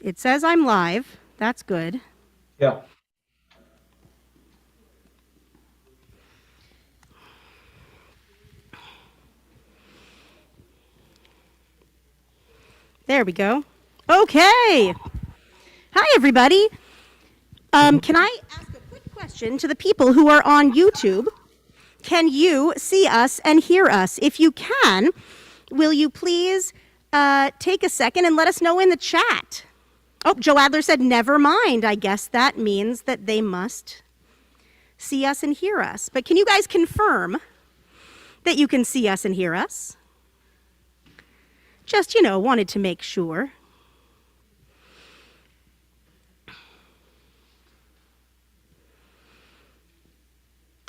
It says I'm live. That's good. Yeah. There we go. Okay. Hi, everybody. Can I ask a quick question to the people who are on YouTube? Can you see us and hear us? If you can, will you please take a second and let us know in the chat? Oh, Joe Adler said, never mind. I guess that means that they must see us and hear us. But can you guys confirm that you can see us and hear us? Just, wanted to make sure.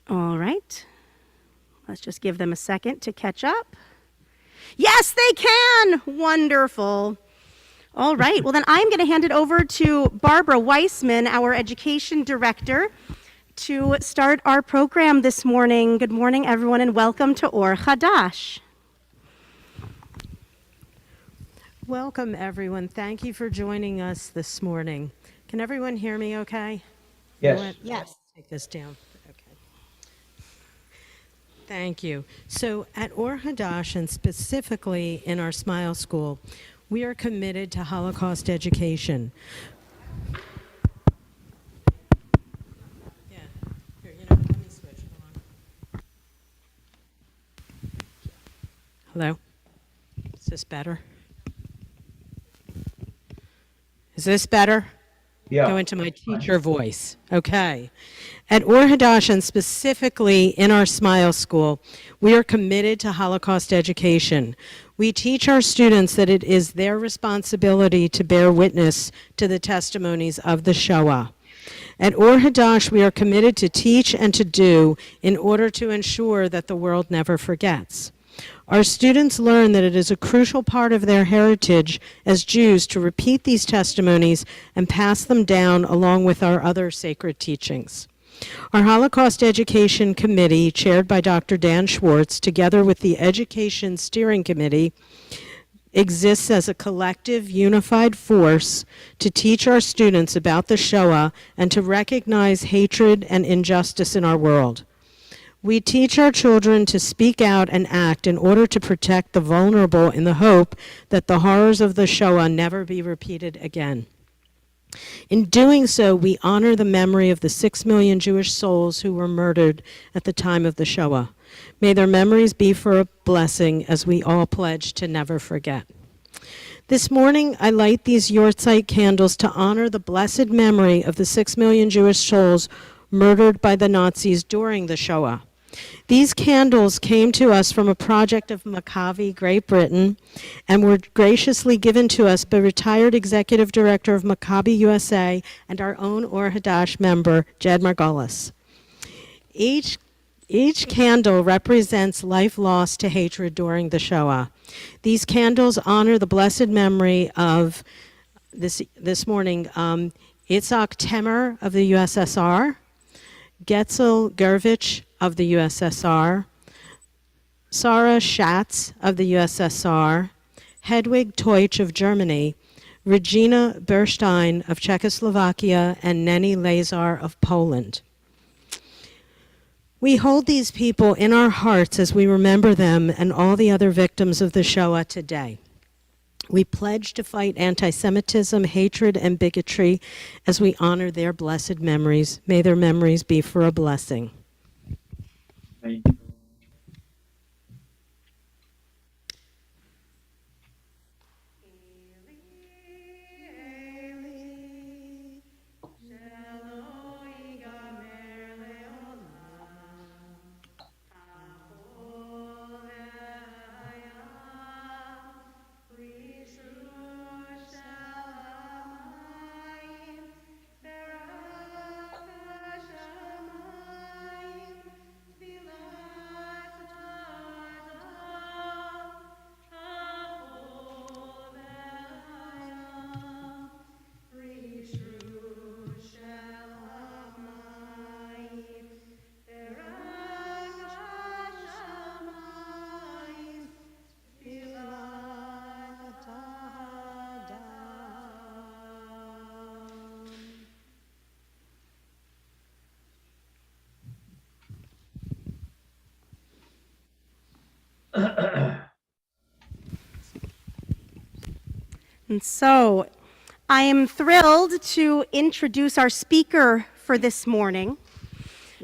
All right. Let's just give them a second to catch up. Yes, they can! Wonderful. All right. Well, then I'm going to hand it over to Barbara Weissman, our education director, to start our program this morning. Good morning, everyone, and welcome to Or Hadash. Welcome, everyone. Thank you for joining us this morning. Can everyone hear me okay? Yes. Yes. Take this down. Okay. Thank you. So at Or Hadash, and specifically in our Smile School, we are committed to Holocaust education. Yeah. Here, let me switch. Hold on. Hello? Is this better? Is this better? Yeah. Go into my teacher voice. Okay. At Or Hadash, and specifically in our Smile School, we are committed to Holocaust education. We teach our students that it is their responsibility to bear witness to the testimonies of the Shoah. At Or Hadash, we are committed to teach and to do in order to ensure that the world never forgets. Our students learn that it is a crucial part of their heritage as Jews to repeat these testimonies and pass them down along with our other sacred teachings. Our Holocaust Education Committee, chaired by Dr. Dan Schwartz, together with the Education Steering Committee, exists as a collective, unified force to teach our students about the Shoah and to recognize hatred and injustice in our world. We teach our children to speak out and act in order to protect the vulnerable in the hope that the horrors of the Shoah never be repeated again. In doing so, we honor the memory of the 6 million Jewish souls who were murdered at the time of the Shoah. May their memories be for a blessing as we all pledge to never forget. This morning, I light these Yortzeit candles to honor the blessed memory of the 6 million Jewish souls murdered by the Nazis during the Shoah. These candles came to us from a project of Maccabi, Great Britain, and were graciously given to us by retired executive director of Maccabi USA and our own Or Hadash member, Jed Margolis. Each candle represents life lost to hatred during the Shoah. These candles honor the blessed memory of, this morning, Itzhak Temer of the USSR, Getzel Gervich of the USSR, Sarah Schatz of the USSR, Hedwig Teutsch of Germany, Regina Berstein of Czechoslovakia, and Nenny Lazar of Poland. We hold these people in our hearts as we remember them and all the other victims of the Shoah today. We pledge to fight anti-Semitism, hatred, and bigotry as we honor their blessed memories. May their memories be for a blessing. Thank you. And so I am thrilled to introduce our speaker for this morning.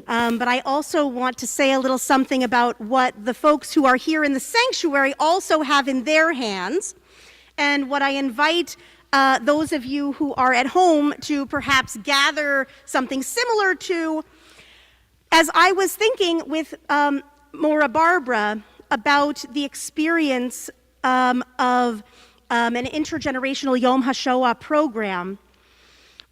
But I also want to say a little something about what the folks who are here in the sanctuary also have in their hands, and what I invite those of you who are at home to perhaps gather something similar to, as I was thinking with Maura Barbara about the experience of an intergenerational Yom HaShoah program.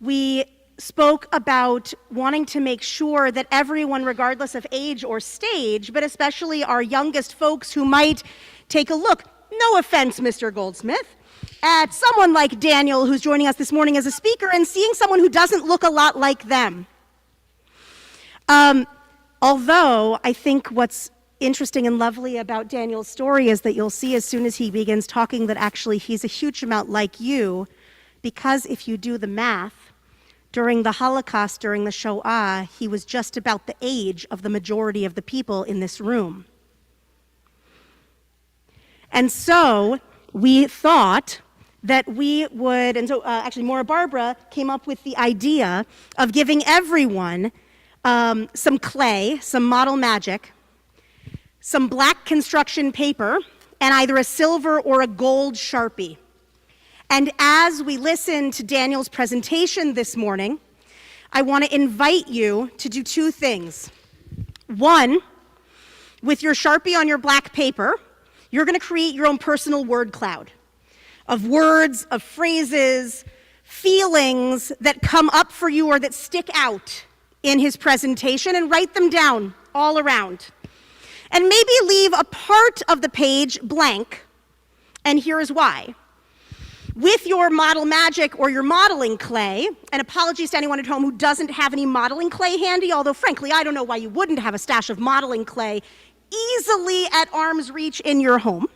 We spoke about wanting to make sure that everyone, regardless of age or stage, but especially our youngest folks who might take a look, no offense, Mr. Goldsmith, at someone like Daniel, who's joining us this morning as a speaker, and seeing someone who doesn't look a lot like them. Although I think what's interesting and lovely about Daniel's story is that you'll see as soon as he begins talking that actually he's a huge amount like you, because if you do the math, during the Holocaust, during the Shoah, he was just about the age of the majority of the people in this room. And so we thought that we would, and so actually Maura Barbara came up with the idea of giving everyone some clay, some model magic, some black construction paper, and either a silver or a gold Sharpie. And as we listen to Daniel's presentation this morning, I want to invite you to do two things. One, with your Sharpie on your black paper, you're going to create your own personal word cloud of words, of phrases, feelings that come up for you or that stick out in his presentation, and write them down all around. And maybe leave a part of the page blank, and here's why. With your model magic or your modeling clay, and apologies to anyone at home who doesn't have any modeling clay handy, although frankly, I don't know why you wouldn't have a stash of modeling clay easily at arm's reach in your home.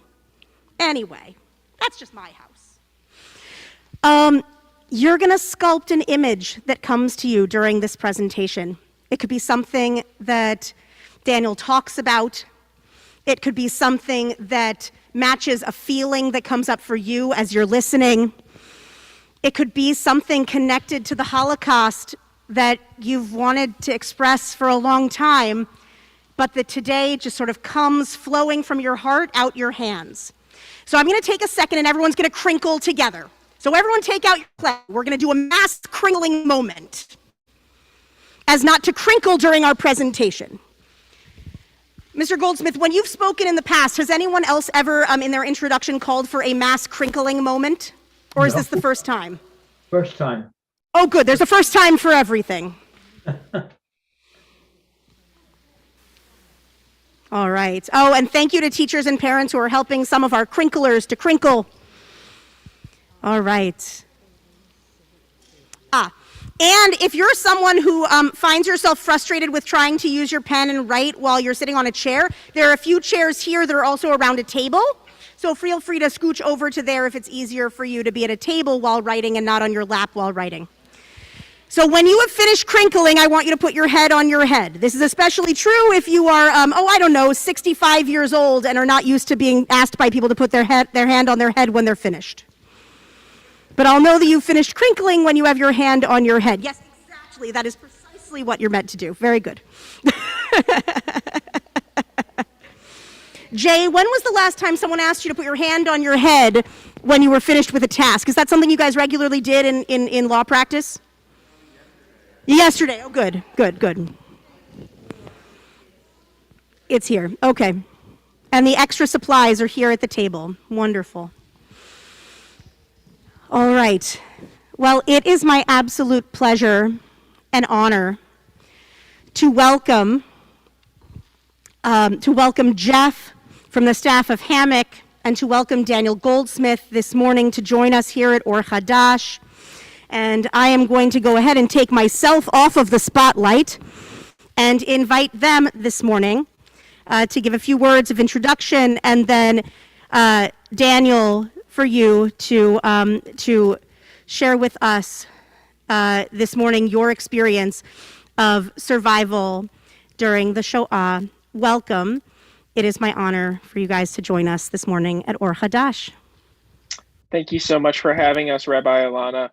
Anyway, that's just my house. You're gonna sculpt an image that comes to you during this presentation. It could be something that Daniel talks about. It could be something that matches a feeling that comes up for you as you're listening. It could be something connected to the Holocaust that you've wanted to express for a long time, but that today just sort of comes flowing from your heart out your hands. So I'm going to take a second and everyone's going to crinkle together. So everyone take out your clay. We're going to do a mass crinkling moment, as not to crinkle during our presentation. Mr. Goldsmith, when you've spoken in the past, has anyone else ever in their introduction called for a mass crinkling moment? Or is this the first time? First time. Oh, good. There's a first time for everything. All right. Oh, and thank you to teachers and parents who are helping some of our crinklers to crinkle. All right. And if you're someone who finds yourself frustrated with trying to use your pen and write while you're sitting on a chair, there are a few chairs here that are also around a table. So feel free to scooch over to there if it's easier for you to be at a table while writing and not on your lap while writing. So when you have finished crinkling, I want you to put your head on your head. This is especially true if you are, 65 years old and are not used to being asked by people to put their hand on their head when they're finished. But I'll know that you've finished crinkling when you have your hand on your head. Yes, exactly. That is precisely what you're meant to do. Very good. Jay, when was the last time someone asked you to put your hand on your head when you were finished with a task? Is that something you guys regularly did in law practice? Yesterday. Oh, good. It's here. Okay. And the extra supplies are here at the table. Wonderful. All right. Well, it is my absolute pleasure and honor to welcome Jeff from the staff of Hammock, and to welcome Daniel Goldsmith this morning to join us here at Or Hadash. And I am going to go ahead and take myself off of the spotlight and invite them this morning to give a few words of introduction, and then Daniel, for you to share with us this morning your experience of survival during the Shoah. Welcome. It is my honor for you guys to join us this morning at Or Hadash. Thank you so much for having us, Rabbi Alana.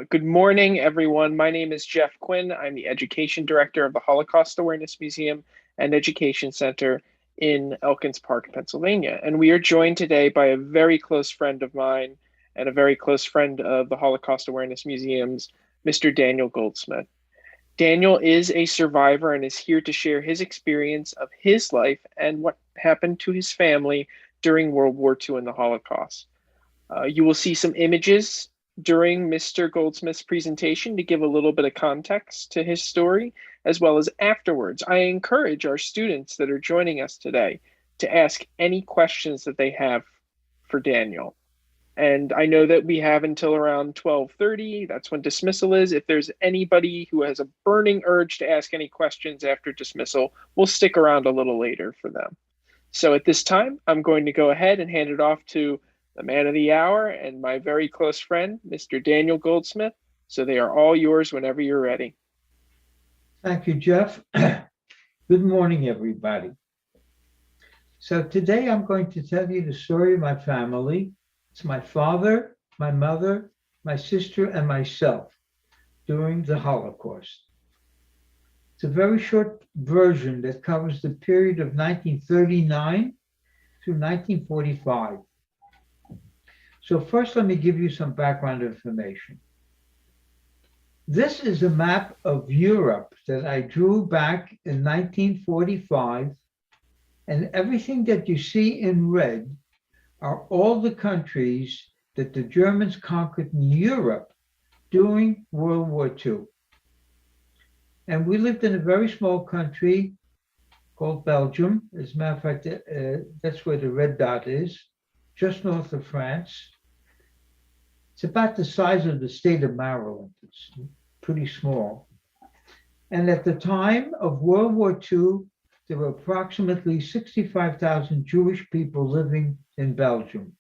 Good morning, everyone. My name is Jeff Quinn. I'm the Education Director of the Holocaust Awareness Museum and Education Center in Elkins Park, Pennsylvania. And we are joined today by a very close friend of mine and a very close friend of the Holocaust Awareness Museum's, Mr. Daniel Goldsmith. Daniel is a survivor and is here to share his experience of his life and what happened to his family during World War II and the Holocaust. You will see some images during Mr. Goldsmith's presentation to give a little bit of context to his story, as well as afterwards. I encourage our students that are joining us today to ask any questions that they have for Daniel. And I know that we have until around 12:30. That's when dismissal is. If there's anybody who has a burning urge to ask any questions after dismissal, we'll stick around a little later for them. So at this time, I'm going to go ahead and hand it off to the man of the hour and my very close friend, Mr. Daniel Goldsmith. So they are all yours whenever you're ready. Thank you, Jeff. Good morning, everybody. So today I'm going to tell you the story of my family. It's my father, my mother, my sister, and myself during the Holocaust. It's a very short version that covers the period of 1939 through 1945. So first, let me give you some background information. This is a map of Europe that I drew back in 1945, and everything that you see in red are all the countries that the Germans conquered in Europe during World War II. And we lived in a very small country called Belgium. As a matter of fact, that's where the red dot is, just north of France. It's about the size of the state of Maryland. It's pretty small. And at the time of World War II, there were approximately 65,000 Jewish people living in Belgium.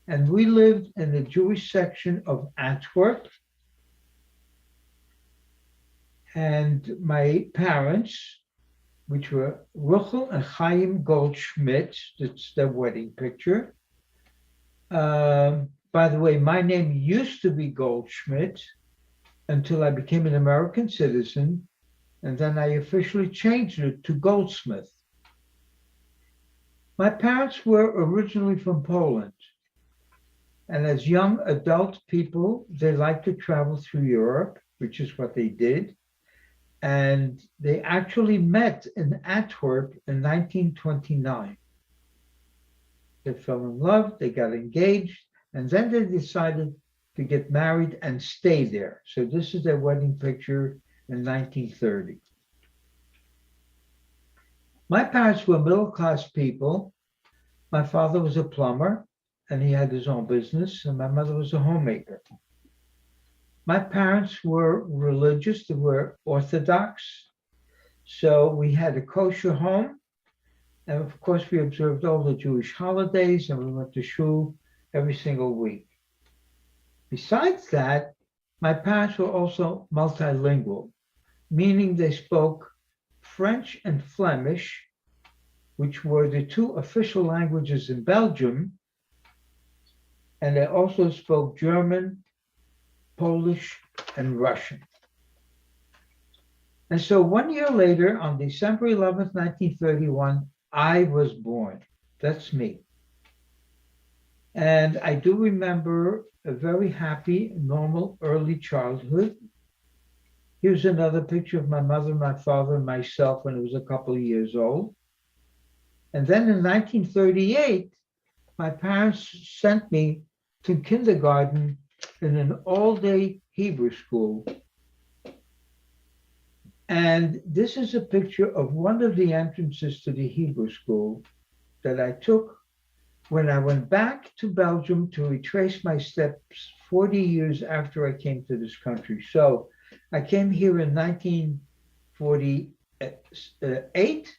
And we lived in the Jewish section of Antwerp. And my parents, which were Ruchel and Chaim Goldschmidt, that's their wedding picture. By the way, my name used to be Goldschmidt until I became an American citizen, and then I officially changed it to Goldsmith. My parents were originally from Poland, and as young adult people, they liked to travel through Europe, which is what they did. And they actually met in Antwerp in 1929. They fell in love, they got engaged, and then they decided to get married and stay there. So this is their wedding picture in 1930. My parents were middle-class people. My father was a plumber, and he had his own business, and my mother was a homemaker. My parents were religious, they were Orthodox. So we had a kosher home. And of course, we observed all the Jewish holidays, and we went to shul every single week. Besides that, my parents were also multilingual, meaning they spoke French and Flemish, which were the two official languages in Belgium. And they also spoke German, Polish, and Russian. And so 1 year later, on December 11th, 1931, I was born. That's me. And I do remember a very happy, normal, early childhood. Here's another picture of my mother, my father, and myself when I was a couple of years old. And then in 1938, my parents sent me to kindergarten in an all-day Hebrew school. And this is a picture of one of the entrances to the Hebrew school that I took when I went back to Belgium to retrace my steps 40 years after I came to this country. So I came here in 1948,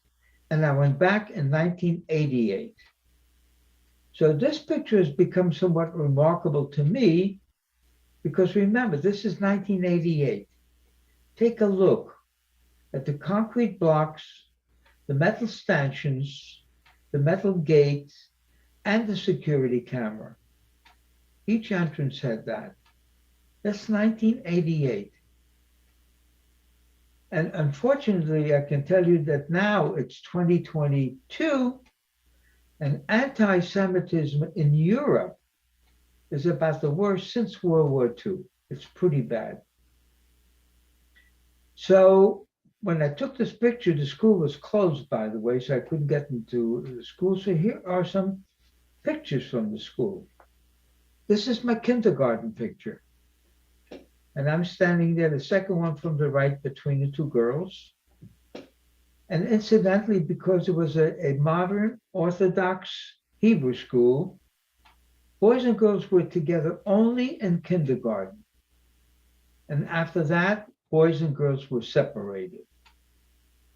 and I went back in 1988. So this picture has become somewhat remarkable to me because remember, this is 1988. Take a look at the concrete blocks, the metal stanchions, the metal gate, and the security camera. Each entrance had that. That's 1988. And unfortunately, I can tell you that now it's 2022, and anti-Semitism in Europe is about the worst since World War II. It's pretty bad. So when I took this picture, the school was closed, by the way, so I couldn't get into the school. So here are some pictures from the school. This is my kindergarten picture. And I'm standing there, the second one from the right, between the two girls. And incidentally, because it was a modern Orthodox Hebrew school, boys and girls were together only in kindergarten. And after that, boys and girls were separated.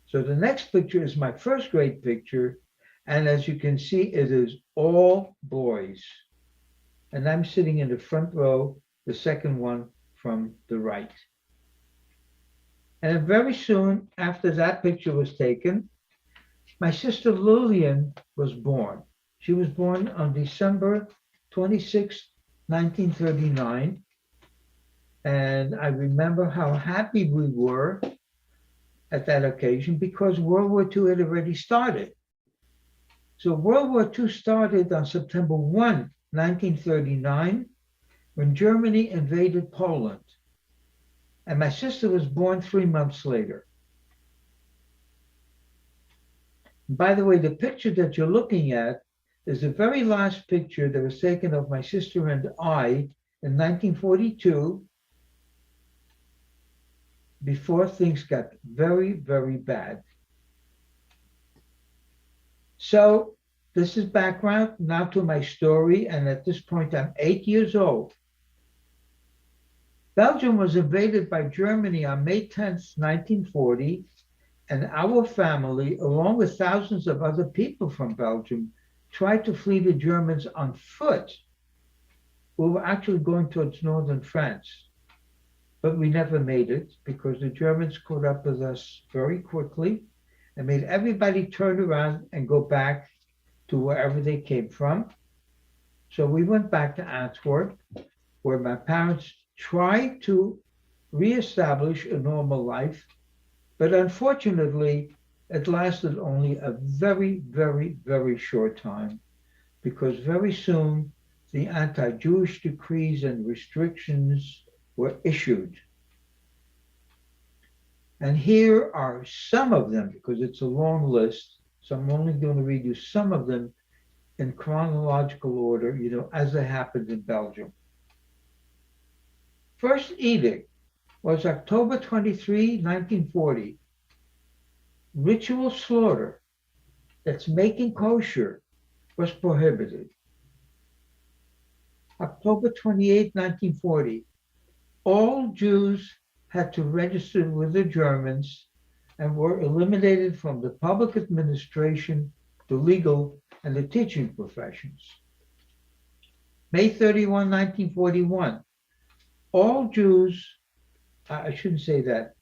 So the next picture is my first grade picture. And as you can see, it is all boys. And I'm sitting in the front row, the second one from the right. And then very soon after that picture was taken, my sister Lillian was born. She was born on December 26, 1939. And I remember how happy we were at that occasion because World War II had already started. So World War II started on September 1, 1939, when Germany invaded Poland. And my sister was born 3 months later. By the way, the picture that you're looking at is the very last picture that was taken of my sister and I in 1942, before things got very, very bad. So this is background now to my story, and at this point I'm 8 years old. Belgium was invaded by Germany on May 10th, 1940, and our family, along with thousands of other people from Belgium, tried to flee the Germans on foot. We were actually going towards northern France, but we never made it because the Germans caught up with us very quickly and made everybody turn around and go back to wherever they came from. So we went back to Antwerp, where my parents tried to reestablish a normal life, but unfortunately, it lasted only a very, very, very short time, because very soon the anti-Jewish decrees and restrictions were issued. And here are some of them, because it's a long list, so I'm only going to read you some of them in chronological order, as they happened in Belgium. First edict was October 23, 1940. Ritual slaughter, that's making kosher, was prohibited. October 28, 1940. All Jews had to register with the Germans and were eliminated from the public administration, the legal, and the teaching professions. May 31, 1941. All Jews, I shouldn't say that,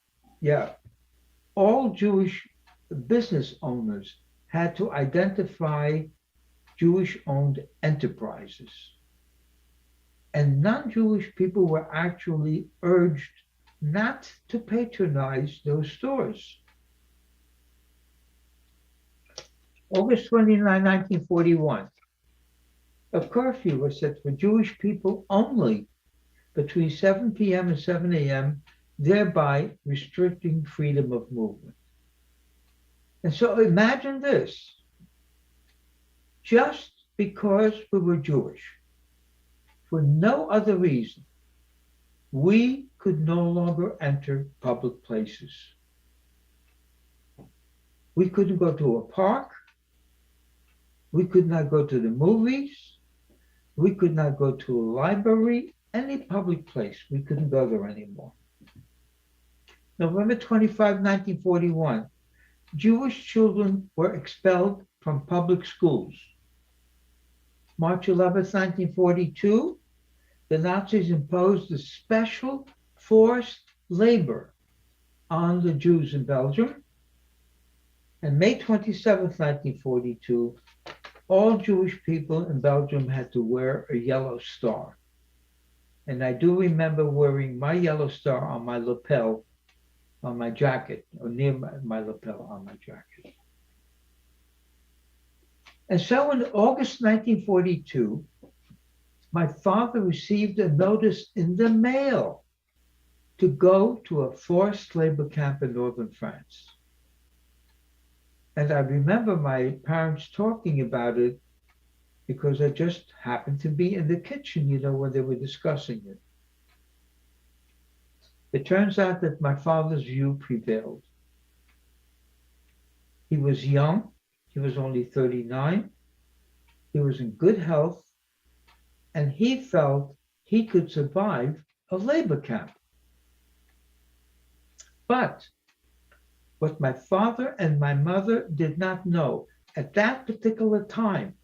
all Jewish business owners had to identify Jewish-owned enterprises. And non-Jewish people were actually urged not to patronize those stores. August 29, 1941, a curfew was set for Jewish people only between 7 p.m. and 7 a.m., thereby restricting freedom of movement. And so imagine this, just because we were Jewish, for no other reason, we could no longer enter public places. We couldn't go to a park. We could not go to the movies. We could not go to a library, any public place. We couldn't go there anymore. November 25, 1941, Jewish children were expelled from public schools. March 11, 1942, the Nazis imposed a special forced labor on the Jews in Belgium. And May 27, 1942, all Jewish people in Belgium had to wear a yellow star. And I do remember wearing my yellow star on my lapel, on my jacket, or near my lapel on my jacket. And so in August 1942, my father received a notice in the mail to go to a forced labor camp in northern France. And I remember my parents talking about it because I just happened to be in the kitchen, when they were discussing it. It turns out that my father's view prevailed. He was young, he was only 39, he was in good health, and he felt he could survive a labor camp. But what my father and my mother did not know at that particular time,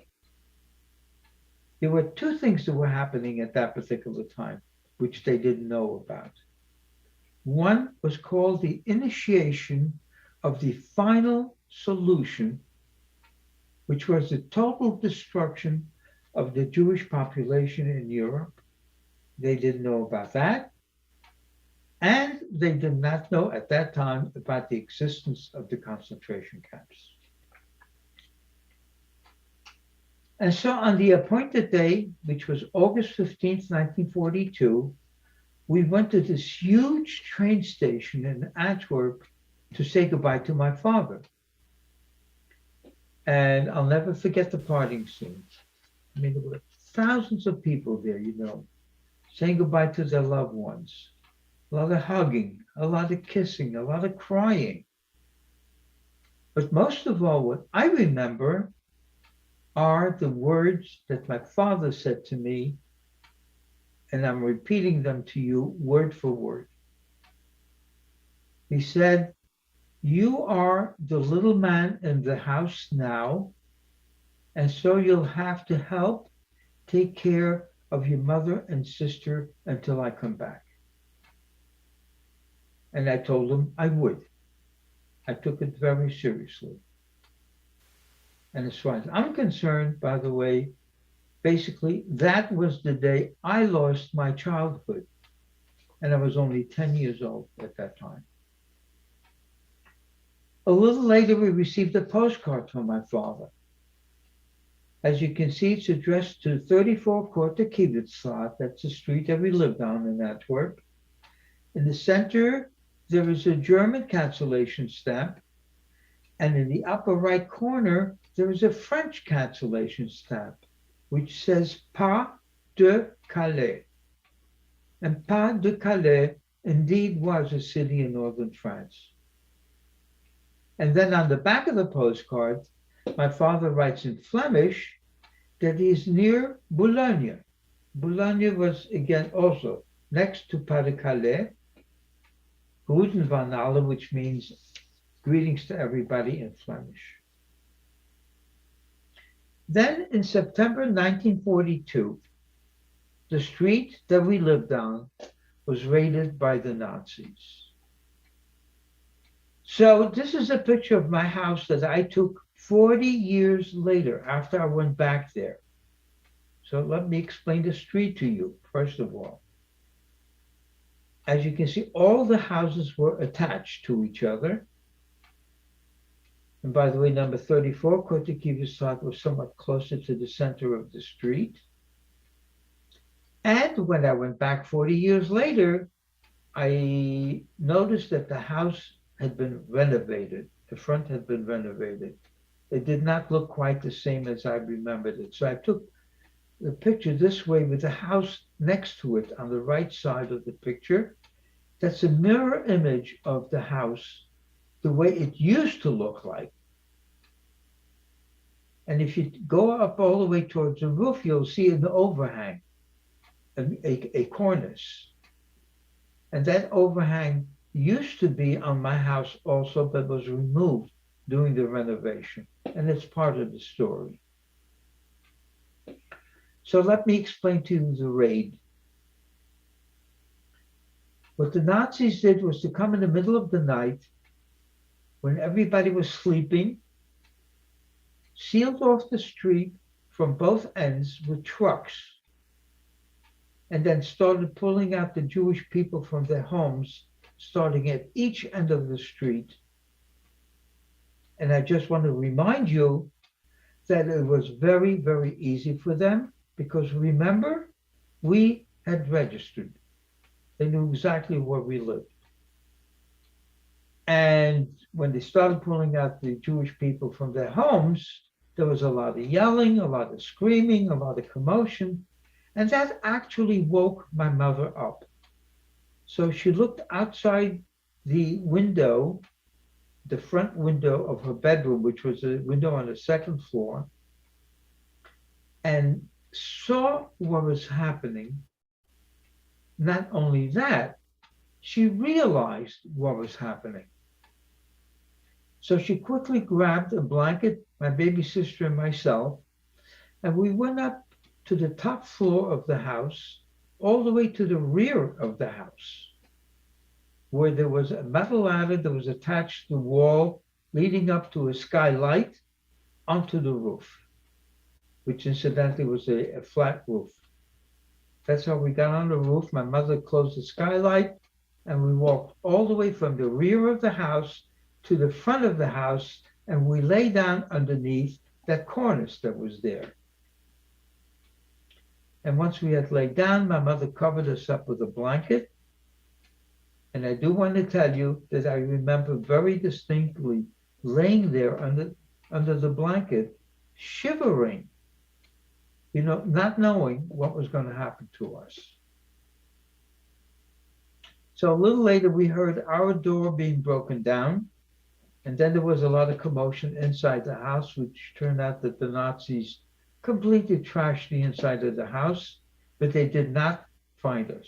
there were two things that were happening at that particular time, which they didn't know about. One was called the initiation of the final solution, which was the total destruction of the Jewish population in Europe. They didn't know about that. And they did not know at that time about the existence of the concentration camps. And so on the appointed day, which was August 15th, 1942, we went to this huge train station in Antwerp to say goodbye to my father. And I'll never forget the parting scene. I mean, there were thousands of people there, saying goodbye to their loved ones. A lot of hugging, a lot of kissing, a lot of crying. But most of all, what I remember are the words that my father said to me, and I'm repeating them to you word for word. He said, "You are the little man in the house now, and so you'll have to help take care of your mother and sister until I come back." And I told him I would. I took it very seriously. And as far as I'm concerned, by the way, basically that was the day I lost my childhood. And I was only 10 years old at that time. A little later, we received a postcard from my father. As you can see, it's addressed to 34 Korte Kiewitzstraat. That's the street that we lived on in Antwerp. In the center, there is a German cancellation stamp, and in the upper right corner, there is a French cancellation stamp, which says Pas de Calais. And Pas de Calais indeed was a city in northern France. And then on the back of the postcard, my father writes in Flemish that he's near Boulogne. Boulogne was again also next to Pas de Calais, Groeten van allen, which means greetings to everybody in Flemish. Then in September 1942, the street that we lived on was raided by the Nazis. So this is a picture of my house that I took 40 years later after I went back there. So let me explain the street to you, first of all. As you can see, all the houses were attached to each other. And by the way, number 34, Korte Kiewitzstraat, was somewhat closer to the center of the street. And when I went back 40 years later, I noticed that the house had been renovated. The front had been renovated. It did not look quite the same as I remembered it. So I took the picture this way with the house next to it on the right side of the picture. That's a mirror image of the house, the way it used to look like. And if you go up all the way towards the roof, you'll see an overhang, a cornice. And that overhang used to be on my house also, but was removed during the renovation. And it's part of the story. So let me explain to you the raid. What the Nazis did was to come in the middle of the night when everybody was sleeping, sealed off the street from both ends with trucks, and then started pulling out the Jewish people from their homes, starting at each end of the street. And I just want to remind you that it was very, very easy for them because remember, we had registered. They knew exactly where we lived. And when they started pulling out the Jewish people from their homes, there was a lot of yelling, a lot of screaming, a lot of commotion. And that actually woke my mother up. So she looked outside the window, the front window of her bedroom, which was a window on the second floor, and saw what was happening. Not only that, she realized what was happening. So she quickly grabbed a blanket, my baby sister and myself, and we went up to the top floor of the house, all the way to the rear of the house, where there was a metal ladder that was attached to the wall leading up to a skylight onto the roof, which incidentally was a flat roof. That's how we got on the roof. My mother closed the skylight, and we walked all the way from the rear of the house to the front of the house, and we lay down underneath that cornice that was there. And once we had laid down, my mother covered us up with a blanket. And I do want to tell you that I remember very distinctly laying there under the blanket, shivering, not knowing what was going to happen to us. So a little later, we heard our door being broken down. And then there was a lot of commotion inside the house, which turned out that the Nazis completely trashed the inside of the house, but they did not find us.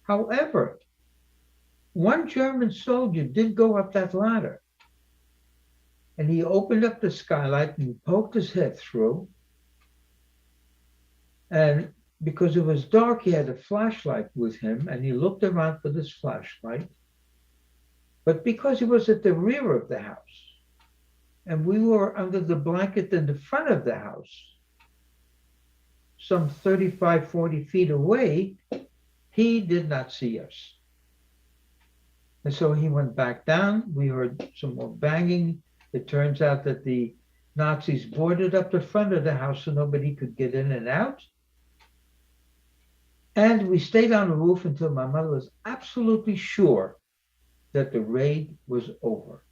However, one German soldier did go up that ladder, and he opened up the skylight and he poked his head through. And because it was dark, he had a flashlight with him, and he looked around with his flashlight. But because he was at the rear of the house, and we were under the blanket in the front of the house, some 35, 40 feet away, he did not see us. And so he went back down. We heard some more banging. It turns out that the Nazis boarded up the front of the house so nobody could get in and out. And we stayed on the roof until my mother was absolutely sure that the raid was over.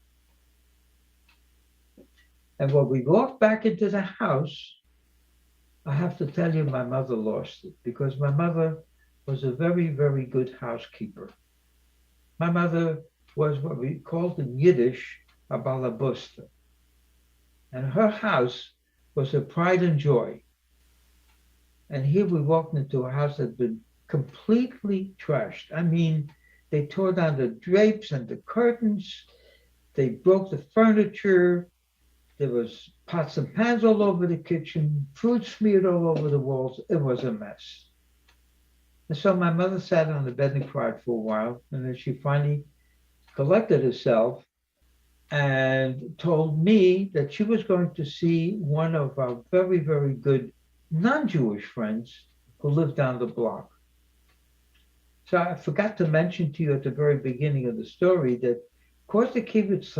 And when we walked back into the house, I have to tell you, my mother lost it, because my mother was a very, very good housekeeper. My mother was what we called in Yiddish a balabusta. And her house was her pride and joy. And here we walked into a house that had been completely trashed. I mean, they tore down the drapes and the curtains. They broke the furniture. There was pots and pans all over the kitchen, food smeared all over the walls. It was a mess. And so my mother sat on the bed and cried for a while. And then she finally collected herself and told me that she was going to see one of our very, very good non-Jewish friends who lived down the block. So I forgot to mention to you at the very beginning of the story that, of course, the kibbutz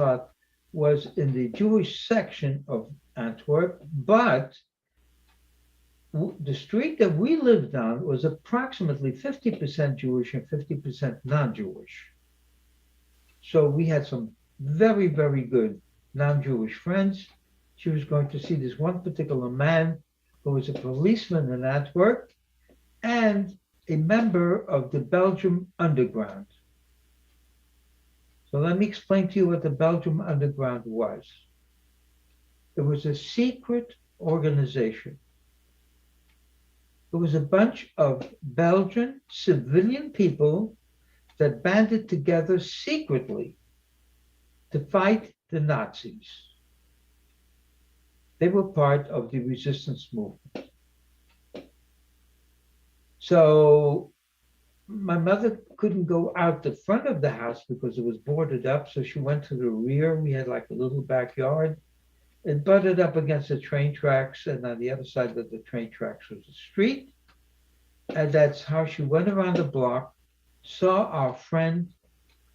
was in the Jewish section of Antwerp, but the street that we lived on was approximately 50% Jewish and 50% non-Jewish. So we had some very, very good non-Jewish friends. She was going to see this one particular man who was a policeman in Antwerp and a member of the Belgium Underground. So let me explain to you what the Belgium Underground was. It was a secret organization. It was a bunch of Belgian civilian people that banded together secretly to fight the Nazis. They were part of the resistance movement. So my mother couldn't go out the front of the house because it was boarded up, so she went to the rear. We had like a little backyard. It butted up against the train tracks, and on the other side of the train tracks was the street. And that's how she went around the block, saw our friend,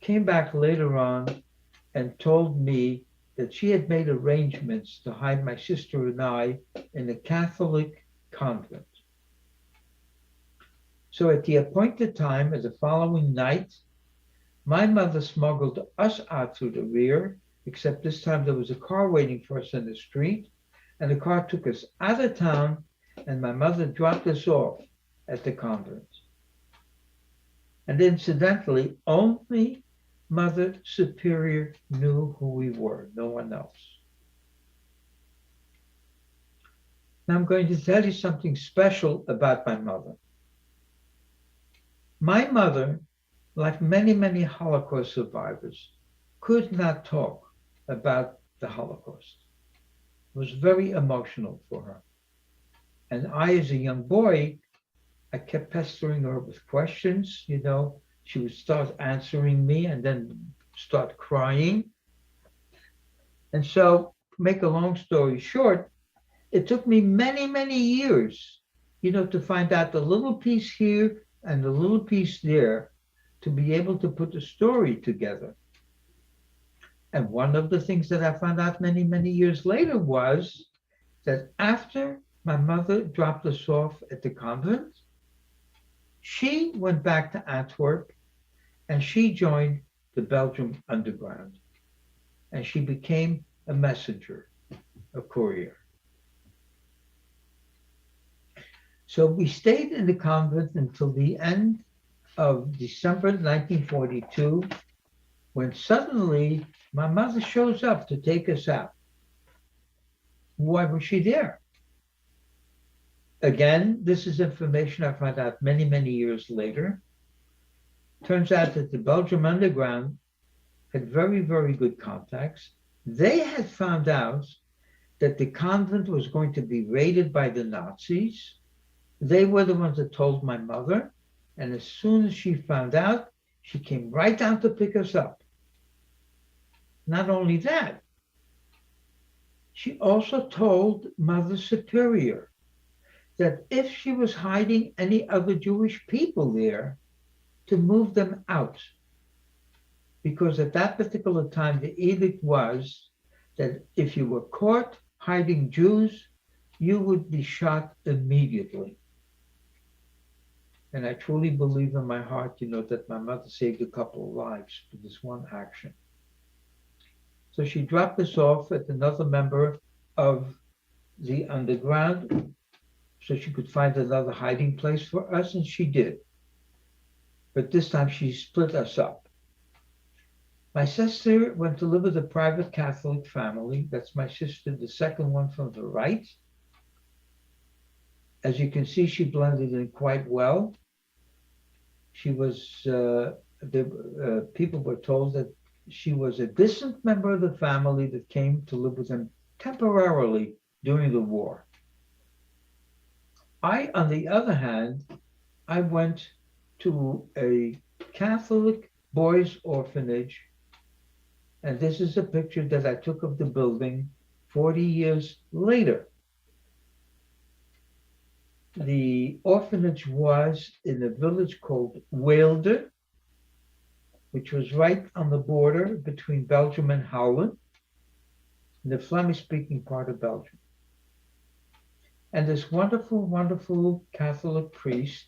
came back later on, and told me that she had made arrangements to hide my sister and I in a Catholic convent. So at the appointed time, as the following night, my mother smuggled us out through the rear, except this time there was a car waiting for us in the street, and the car took us out of town, and my mother dropped us off at the convent. And incidentally, only Mother Superior knew who we were, no one else. Now I'm going to tell you something special about my mother. My mother, like many, many Holocaust survivors, could not talk about the Holocaust. It was very emotional for her. And I, as a young boy, I kept pestering her with questions, you know. She would start answering me and then start crying. And so, to make a long story short, it took me many, many years, you know, to find out the little piece here and the little piece there to be able to put the story together. And one of the things that I found out many, many years later was that after my mother dropped us off at the convent, she went back to Antwerp and she joined the Belgium Underground. And she became a messenger, a courier. So we stayed in the convent until the end of December 1942, when suddenly my mother shows up to take us out. Why was she there? Again, this is information I found out many, many years later. Turns out that the Belgium Underground had very, very good contacts. They had found out that the convent was going to be raided by the Nazis. They were the ones that told my mother. And as soon as she found out, she came right down to pick us up. Not only that, she also told Mother Superior that if she was hiding any other Jewish people there, to move them out. Because at that particular time, the edict was that if you were caught hiding Jews, you would be shot immediately. And I truly believe in my heart, you know, that my mother saved a couple of lives for this one action. So she dropped us off at another member of the underground so she could find another hiding place for us, and she did. But this time she split us up. My sister went to live with a private Catholic family. That's my sister, the second one from the right. As you can see, she blended in quite well. She was, people were told that she was a distant member of the family that came to live with them temporarily during the war. I, on the other hand, I went to a Catholic boys' orphanage, and this is a picture that I took of the building 40 years later. The orphanage was in a village called Weelde, which was right on the border between Belgium and Holland, in the Flemish-speaking part of Belgium. And this wonderful, wonderful Catholic priest,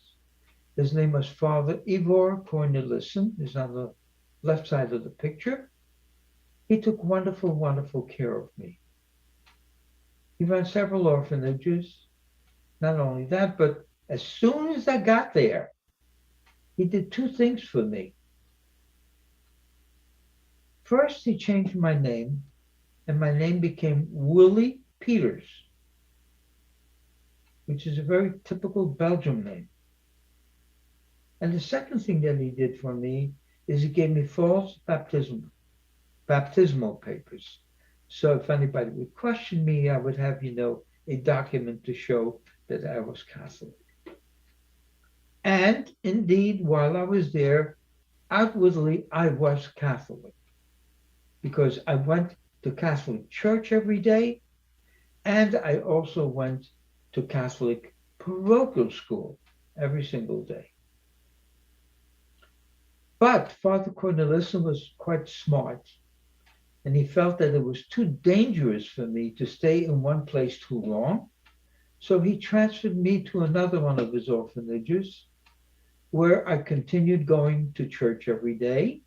his name was Father Ivor Cornelissen, is on the left side of the picture. He took wonderful, wonderful care of me. He ran several orphanages. Not only that, but as soon as I got there, he did two things for me. First, he changed my name, and my name became Willie Peters, which is a very typical Belgium name. And the second thing that he did for me is he gave me false baptismal papers. So if anybody would question me, I would have, you know, a document to show that I was Catholic. And indeed, while I was there, outwardly, I was Catholic, because I went to Catholic church every day, and I also went to Catholic parochial school every single day. But Father Cornelissen was quite smart, and he felt that it was too dangerous for me to stay in one place too long. So he transferred me to another one of his orphanages, where I continued going to church every day.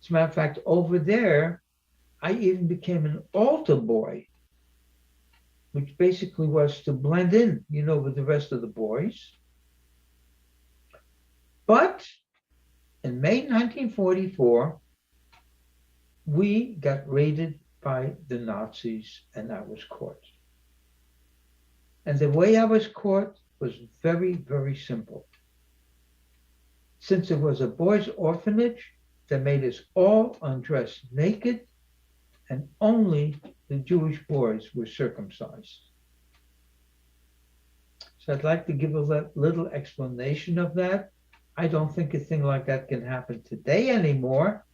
As a matter of fact, over there, I even became an altar boy, which basically was to blend in, with the rest of the boys. But in May 1944, we got raided by the Nazis and I was caught. And the way I was caught was very, very simple. Since it was a boys' orphanage, they made us all undress naked, and only the Jewish boys were circumcised. So I'd like to give a little explanation of that. I don't think a thing like that can happen today anymore,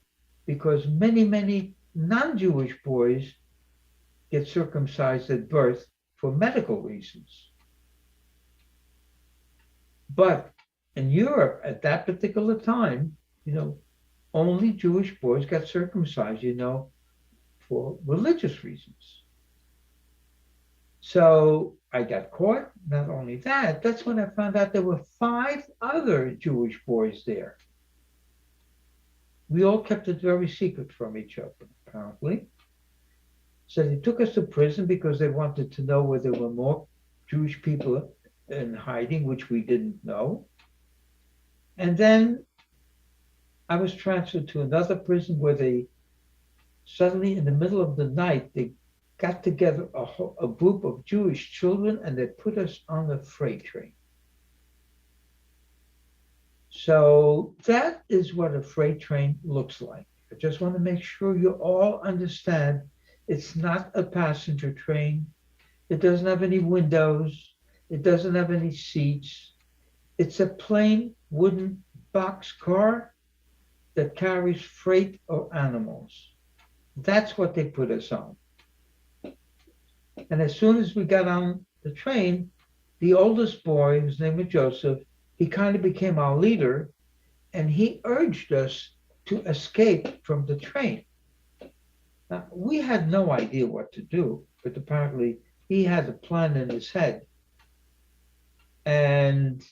because many, many non-Jewish boys get circumcised at birth for medical reasons. But in Europe at that particular time, only Jewish boys got circumcised, for religious reasons. So I got caught. Not only that, that's when I found out there were 5 other Jewish boys there. We all kept it very secret from each other, apparently. So they took us to prison because they wanted to know whether there were more Jewish people in hiding, which we didn't know. And then I was transferred to another prison where they suddenly, in the middle of the night, they got together a group of Jewish children and they put us on a freight train. So that is what a freight train looks like. I just want to make sure you all understand it's not a passenger train. It doesn't have any windows. It doesn't have any seats. It's a plain wooden box car that carries freight or animals. That's what they put us on. And as soon as we got on the train, the oldest boy, whose name was Joseph, he kind of became our leader, and he urged us to escape from the train. Now, we had no idea what to do, but apparently he had a plan in his head. And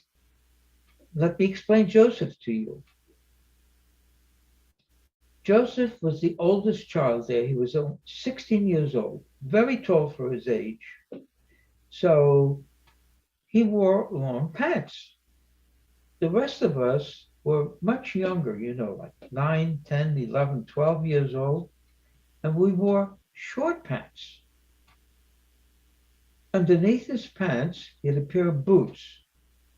let me explain Joseph to you. Joseph was the oldest child there. He was 16 years old, very tall for his age. So he wore long pants. The rest of us were much younger, like 9, 10, 11, 12 years old, and we wore short pants. Underneath his pants, he had a pair of boots,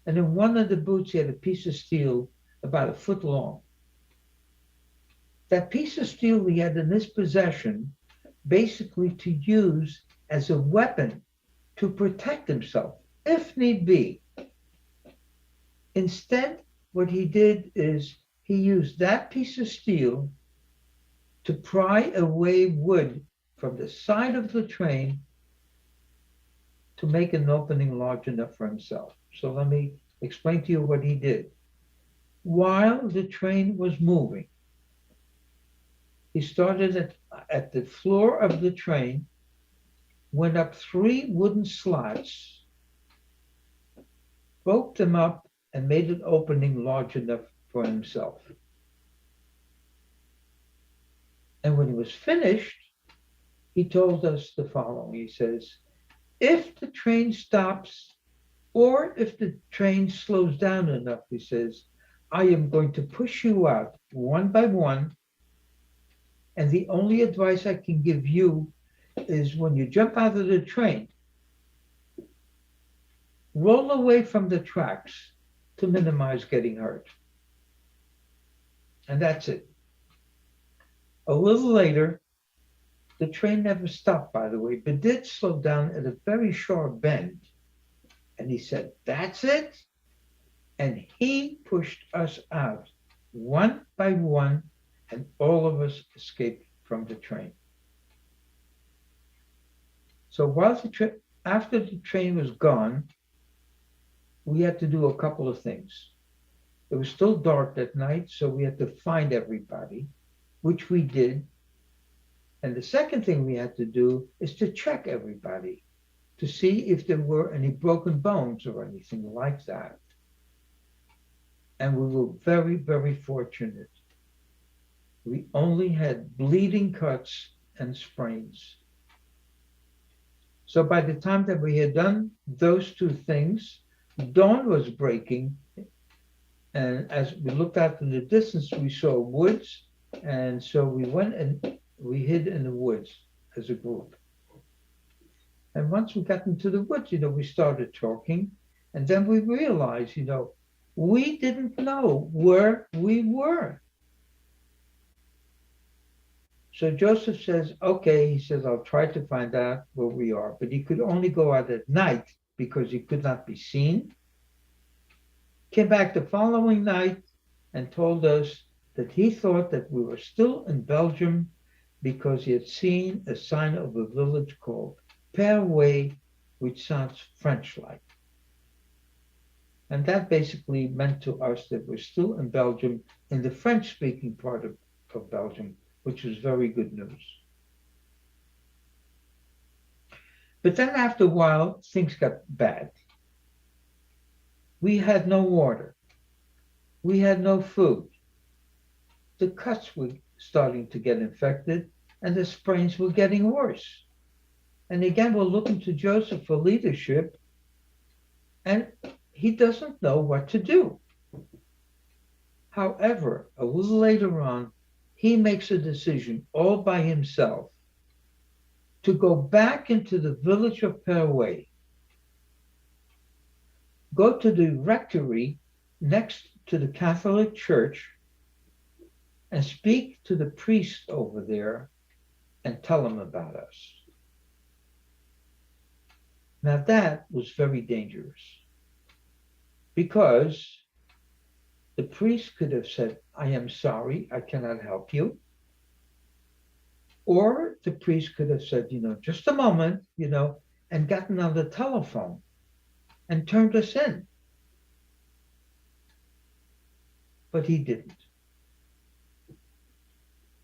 and in one of the boots, he had a piece of steel about 1 foot long. That piece of steel he had in his possession, basically to use as a weapon to protect himself, if need be. Instead, what he did is he used that piece of steel to pry away wood from the side of the train to make an opening large enough for himself. So let me explain to you what he did. While the train was moving, he started at the floor of the train, went up 3 wooden slats, broke them up, and made an opening large enough for himself. And when he was finished, he told us the following. He says, if the train stops, or if the train slows down enough, he says, I am going to push you out one by one. And the only advice I can give you is when you jump out of the train, roll away from the tracks to minimize getting hurt. And that's it. A little later, the train never stopped, by the way, but did slow down at a very sharp bend. And he said, that's it. And he pushed us out one by one, and all of us escaped from the train. So after the train was gone, we had to do a couple of things. It was still dark that night, so we had to find everybody, which we did. And the second thing we had to do is to check everybody to see if there were any broken bones or anything like that. And we were very, very fortunate. We only had bleeding cuts and sprains. So by the time that we had done those two things, dawn was breaking. And as we looked out in the distance, we saw woods. And so we went and we hid in the woods as a group. And once we got into the woods, we started talking. And then we realized, we didn't know where we were. So Joseph says, okay, he says, I'll try to find out where we are. But he could only go out at night because he could not be seen. Came back the following night and told us that he thought that we were still in Belgium because he had seen a sign of a village called Perway, which sounds French-like. And that basically meant to us that we're still in Belgium, in the French-speaking part of Belgium, which was very good news. But then after a while, things got bad. We had no water. We had no food. The cuts were starting to get infected, and the sprains were getting worse. And again, we're looking to Joseph for leadership, and he doesn't know what to do. However, a little later on, he makes a decision all by himself to go back into the village of Perway, go to the rectory next to the Catholic Church, and speak to the priest over there and tell him about us. Now that was very dangerous because the priest could have said, I am sorry, I cannot help you. Or the priest could have said, just a moment, and gotten on the telephone and turned us in. But he didn't.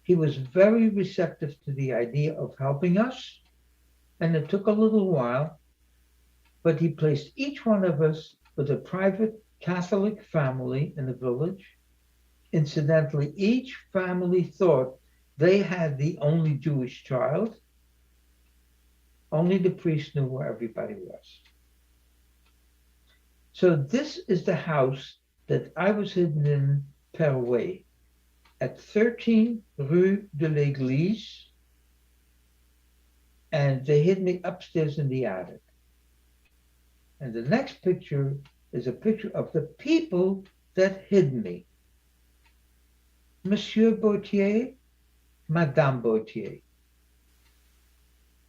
He was very receptive to the idea of helping us, and it took a little while, but he placed each one of us with a private Catholic family in the village. Incidentally, each family thought they had the only Jewish child. Only the priest knew where everybody was. So this is the house that I was hidden in Perway at 13 Rue de l'Église, and they hid me upstairs in the attic. And the next picture is a picture of the people that hid me. Monsieur Bautier, Madame Bautier.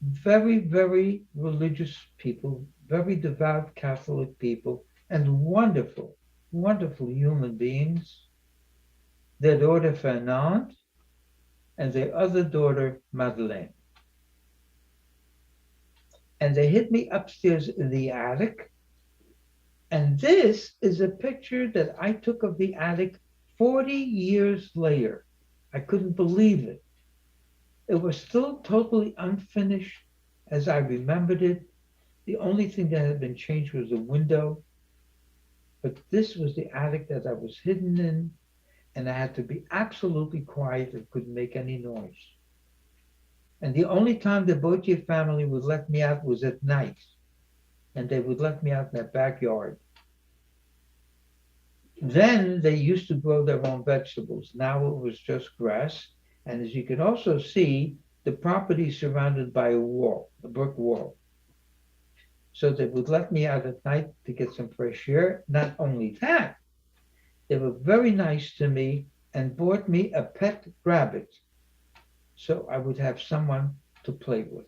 Very, very religious people, very devout Catholic people, and wonderful, wonderful human beings. Their daughter Fernande and their other daughter Madeleine. And they hid me upstairs in the attic. And this is a picture that I took of the attic 40 years later. I couldn't believe it. It was still totally unfinished as I remembered it. The only thing that had been changed was the window. But this was the attic that I was hidden in, and I had to be absolutely quiet and couldn't make any noise. And the only time the Bautier family would let me out was at night, and they would let me out in their backyard. Then they used to grow their own vegetables. Now it was just grass. And as you can also see, the property is surrounded by a wall, a brick wall. So they would let me out at night to get some fresh air. Not only that, they were very nice to me and bought me a pet rabbit, so I would have someone to play with.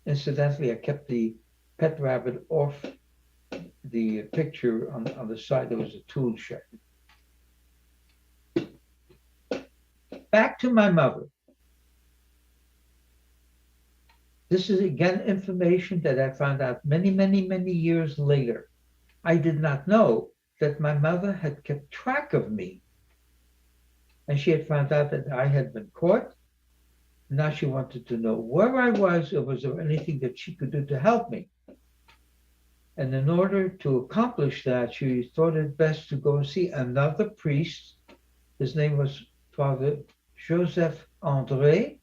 Incidentally, I kept the pet rabbit off the picture on the side. There was a tool shed. Back to my mother. This is again information that I found out many, many, many years later. I did not know that my mother had kept track of me. And she had found out that I had been caught. Now she wanted to know where I was, or was there anything that she could do to help me. And in order to accomplish that, she thought it best to go and see another priest. His name was Father Joseph André.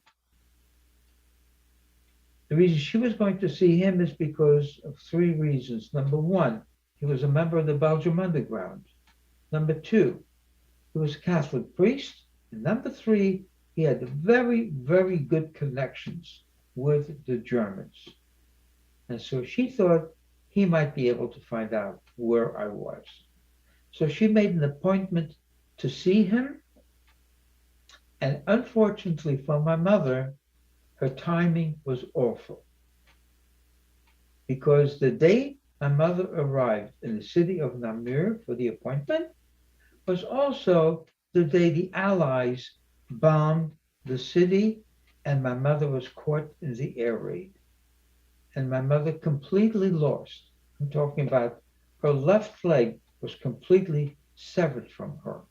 The reason she was going to see him is because of three reasons. Number one, he was a member of the Belgium Underground. Number two, he was a Catholic priest. And number three, he had very, very good connections with the Germans. And so she thought he might be able to find out where I was. So she made an appointment to see him. And unfortunately for my mother, her timing was awful. Because the day my mother arrived in the city of Namur for the appointment was also the day the Allies bombed the city, and my mother was caught in the air raid. And my mother completely lost. I'm talking about her left leg was completely severed from her.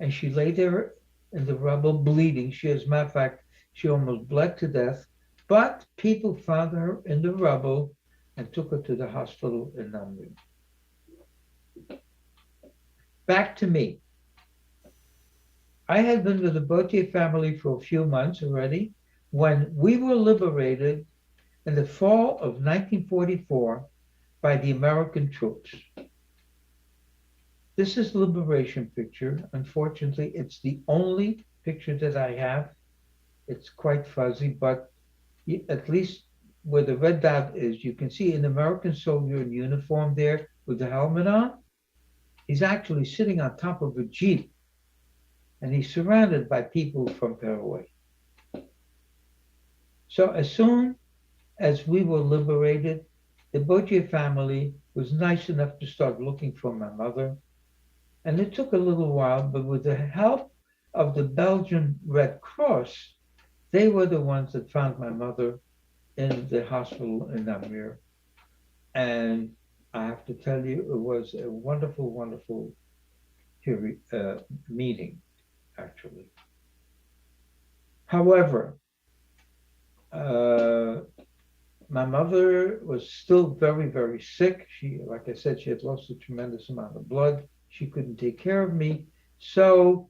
And she lay there in the rubble bleeding. She, as a matter of fact, she almost bled to death. But people found her in the rubble and took her to the hospital in Namur. Back to me. I had been with the Bautier family for a few months already when we were liberated in the fall of 1944 by the American troops. This is the liberation picture. Unfortunately, it's the only picture that I have. It's quite fuzzy, but at least where the red dot is, you can see an American soldier in uniform there with the helmet on. He's actually sitting on top of a Jeep, and he's surrounded by people from Paraguay. So as soon as we were liberated, the Bautier family was nice enough to start looking for my mother. And it took a little while, but with the help of the Belgian Red Cross, they were the ones that found my mother in the hospital in Namur. And I have to tell you, it was a wonderful, wonderful meeting, actually. However, my mother was still very, very sick. She, like I said, she had lost a tremendous amount of blood. She couldn't take care of me. So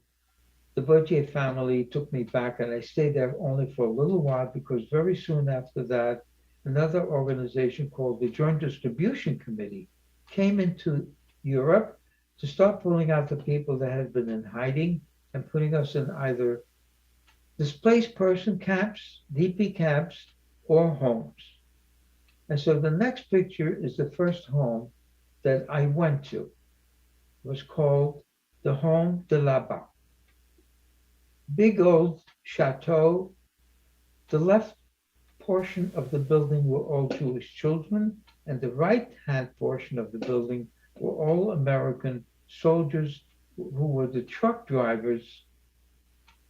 the Bautier family took me back, and I stayed there only for a little while because very soon after that, another organization called the Joint Distribution Committee came into Europe to start pulling out the people that had been in hiding and putting us in either displaced person camps, DP camps, or homes. And so the next picture is the first home that I went to. It was called the Home de la Bas. Big old chateau. The left portion of the building were all Jewish children, and the right-hand portion of the building were all American soldiers who were the truck drivers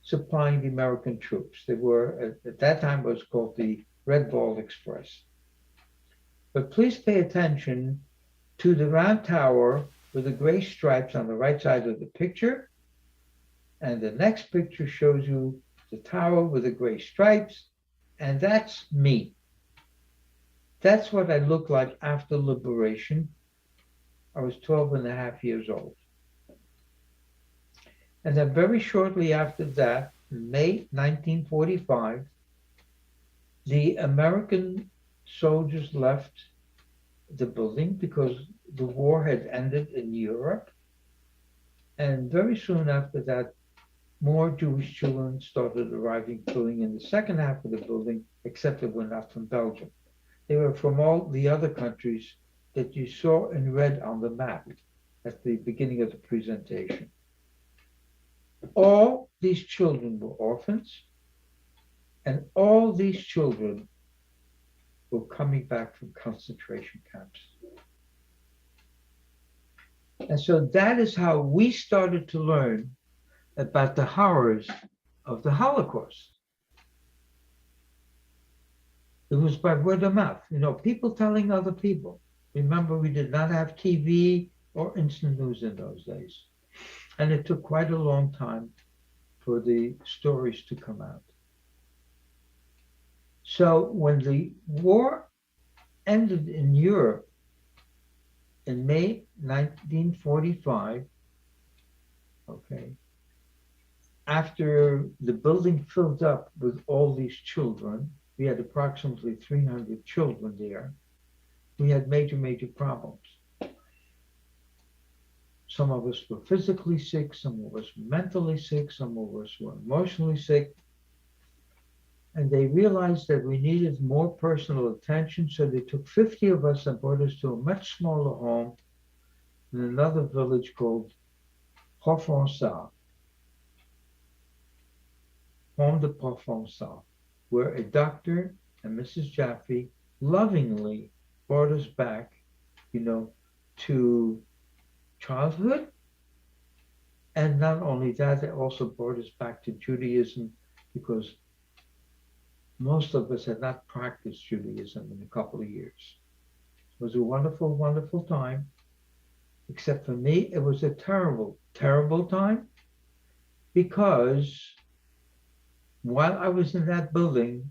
supplying the American troops. They were, at that time, was called the Red Ball Express. But please pay attention to the round tower with the gray stripes on the right side of the picture. And the next picture shows you the tower with the gray stripes, and that's me. That's what I looked like after liberation. I was 12 and a half years old. And then very shortly after that, in May 1945, the American soldiers left the building because the war had ended in Europe. And very soon after that, more Jewish children started arriving, filling in the second half of the building, except they were not from Belgium. They were from all the other countries that you saw in red on the map at the beginning of the presentation. All these children were orphans, and all these children were coming back from concentration camps. And so that is how we started to learn about the horrors of the Holocaust. It was by word of mouth, people telling other people. Remember, we did not have TV or instant news in those days. And it took quite a long time for the stories to come out. So when the war ended in Europe in May 1945, okay, after the building filled up with all these children, we had approximately 300 children there, we had major problems. Some of us were physically sick, some of us were mentally sick, some of us were emotionally sick. And they realized that we needed more personal attention, so they took 50 of us and brought us to a much smaller home in another village called Provençal, Home de Provençal, where a doctor and Mrs. Jaffe lovingly brought us back, to childhood. And not only that, they also brought us back to Judaism, because most of us had not practiced Judaism in a couple of years. It was a wonderful time. Except for me, it was a terrible time, because while I was in that building,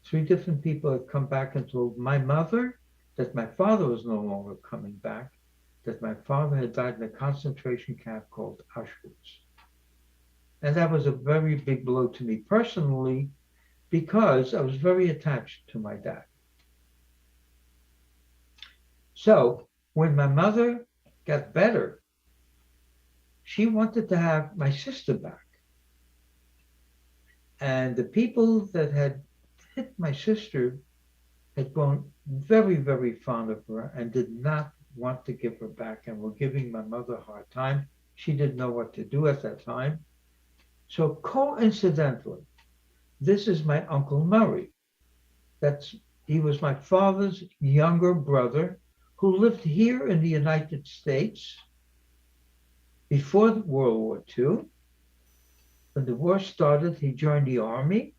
3 different people had come back and told my mother that my father was no longer coming back, that my father had died in a concentration camp called Auschwitz. And that was a very big blow to me personally, because I was very attached to my dad. So when my mother got better, she wanted to have my sister back. And the people that had hit my sister had grown very fond of her and did not want to give her back, and were giving my mother a hard time. She didn't know what to do at that time. So coincidentally, this is my Uncle Murray. He was my father's younger brother, who lived here in the United States before World War II. When the war started, he joined the army,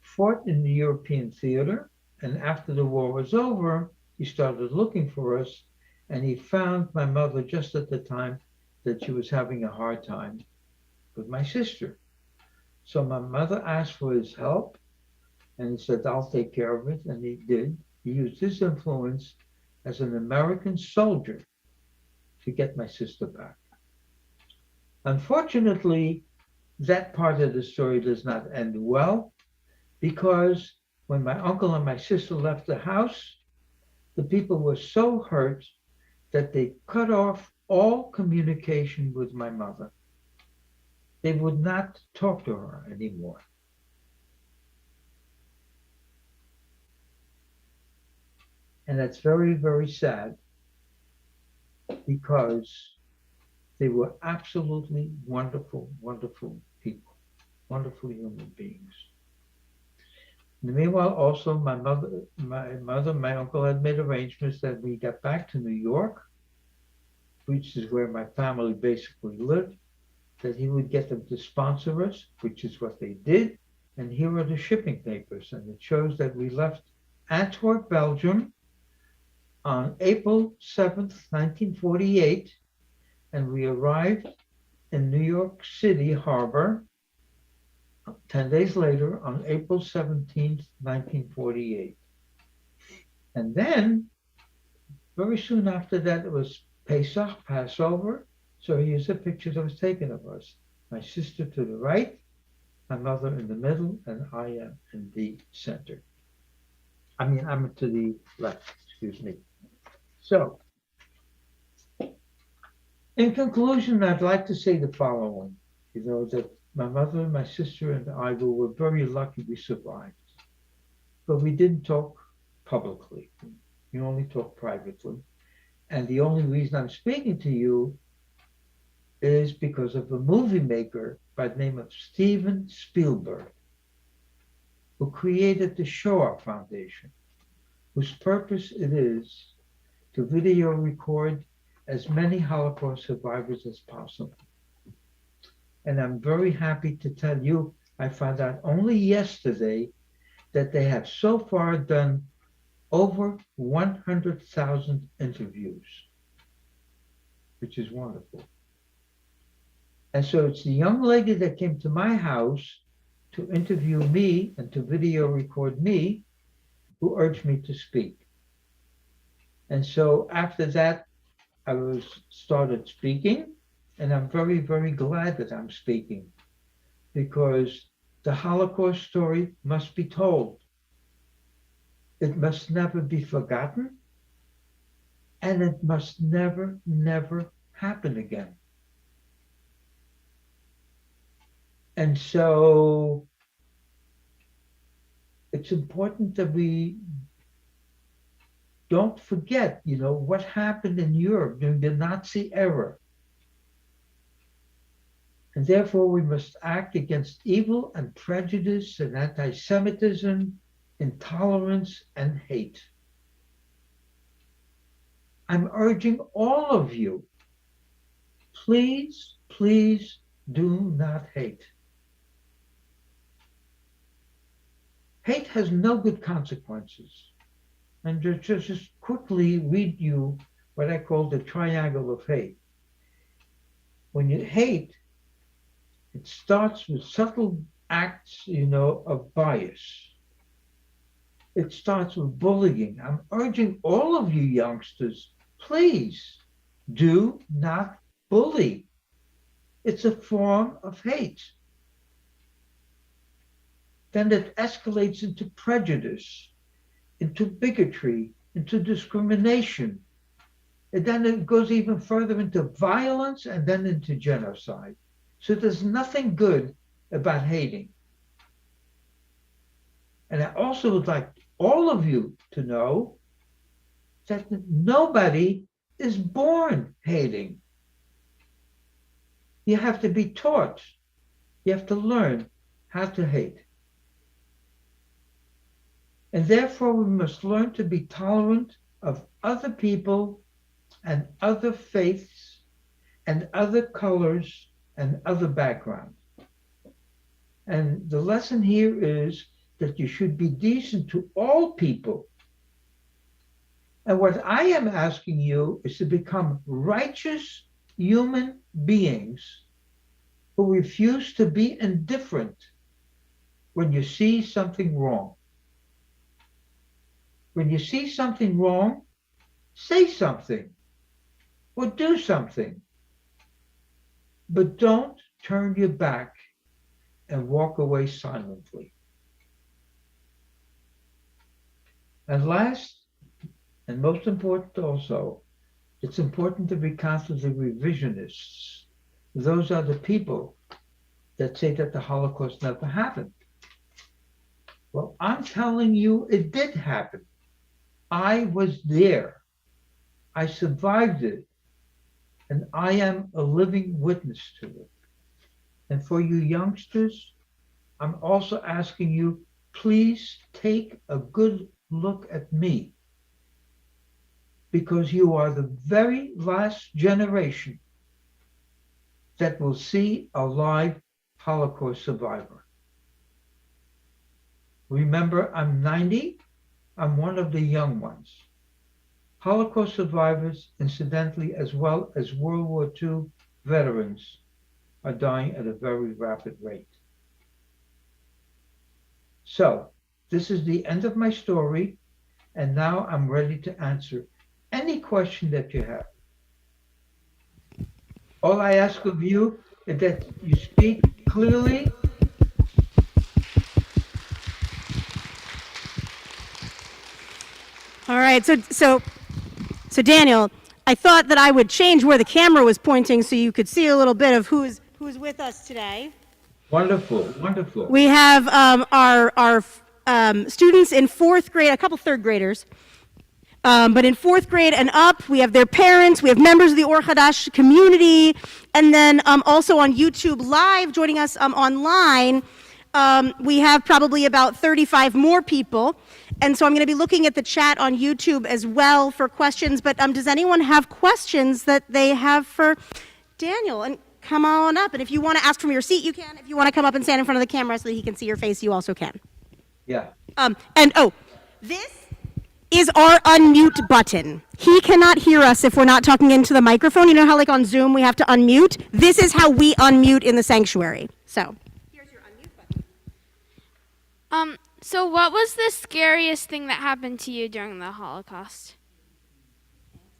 fought in the European theater, and after the war was over, he started looking for us, and he found my mother just at the time that she was having a hard time with my sister. So my mother asked for his help, and he said, I'll take care of it, and he did. He used his influence as an American soldier to get my sister back. Unfortunately, that part of the story does not end well, because when my uncle and my sister left the house, the people were so hurt that they cut off all communication with my mother. They would not talk to her anymore. And that's very sad, because they were absolutely wonderful people, wonderful human beings. And meanwhile, also my uncle had made arrangements that we got back to New York, which is where my family basically lived, that he would get them to sponsor us, which is what they did. And here are the shipping papers, and it shows that we left Antwerp, Belgium on April 7th, 1948, and we arrived in New York City Harbor 10 days later on April 17th, 1948. And then, very soon after that, it was Pesach, Passover. So here's a picture that was taken of us. My sister to the right, my mother in the middle, and I am in the center. I'm to the left, excuse me. So, in conclusion, I'd like to say the following, that my mother, my sister, and I were very lucky we survived. But we didn't talk publicly. We only talked privately. And the only reason I'm speaking to you is because of a movie maker by the name of Steven Spielberg, who created the Shoah Foundation, whose purpose it is to video record as many Holocaust survivors as possible. And I'm very happy to tell you, I found out only yesterday that they have so far done over 100,000 interviews, which is wonderful. And so it's the young lady that came to my house to interview me and to video record me who urged me to speak. And so after that, I started speaking, and I'm very, very glad that I'm speaking, because the Holocaust story must be told. It must never be forgotten, and it must never, never happen again. And so it's important that we don't forget, what happened in Europe during the Nazi era. And therefore we must act against evil and prejudice and anti-Semitism, intolerance and hate. I'm urging all of you, please, please do not hate. Hate has no good consequences. And just quickly read you what I call the triangle of hate. When you hate, it starts with subtle acts, of bias. It starts with bullying. I'm urging all of you youngsters, please do not bully. It's a form of hate. Then it escalates into prejudice, into bigotry, into discrimination. And then it goes even further into violence and then into genocide. So there's nothing good about hating. And I also would like all of you to know that nobody is born hating. You have to be taught. You have to learn how to hate. And therefore, we must learn to be tolerant of other people and other faiths and other colors and other backgrounds. And the lesson here is that you should be decent to all people. And what I am asking you is to become righteous human beings who refuse to be indifferent when you see something wrong. When you see something wrong, say something or do something. But don't turn your back and walk away silently. And last, and most important also, it's important to be constantly revisionists. Those are the people that say that the Holocaust never happened. Well, I'm telling you, it did happen. I was there. I survived it. And I am a living witness to it. And for you youngsters, I'm also asking you, please take a good look at me. Because you are the very last generation that will see a live Holocaust survivor. Remember, I'm 90. I'm one of the young ones. Holocaust survivors, incidentally, as well as World War II veterans, are dying at a very rapid rate. So, this is the end of my story, and now I'm ready to answer any question that you have. All I ask of you is that you speak clearly. All right, so Daniel, I thought that I would change where the camera was pointing so you could see a little bit of who's with us today. Wonderful, wonderful. We have our students in fourth grade, a couple third graders, but in fourth grade and up, we have their parents, we have members of the Orphanage community, and then also on YouTube Live, joining us online, we have probably about 35 more people. And so I'm going to be looking at the chat on YouTube as well for questions. But does anyone have questions that they have for Daniel? And come on up. And if you want to ask from your seat, you can. If you want to come up and stand in front of the camera so that he can see your face, you also can. Yeah. And this is our unmute button. He cannot hear us if we're not talking into the microphone. You know how like on Zoom we have to unmute? This is how we unmute in the sanctuary. So, here's your unmute button. So what was the scariest thing that happened to you during the Holocaust?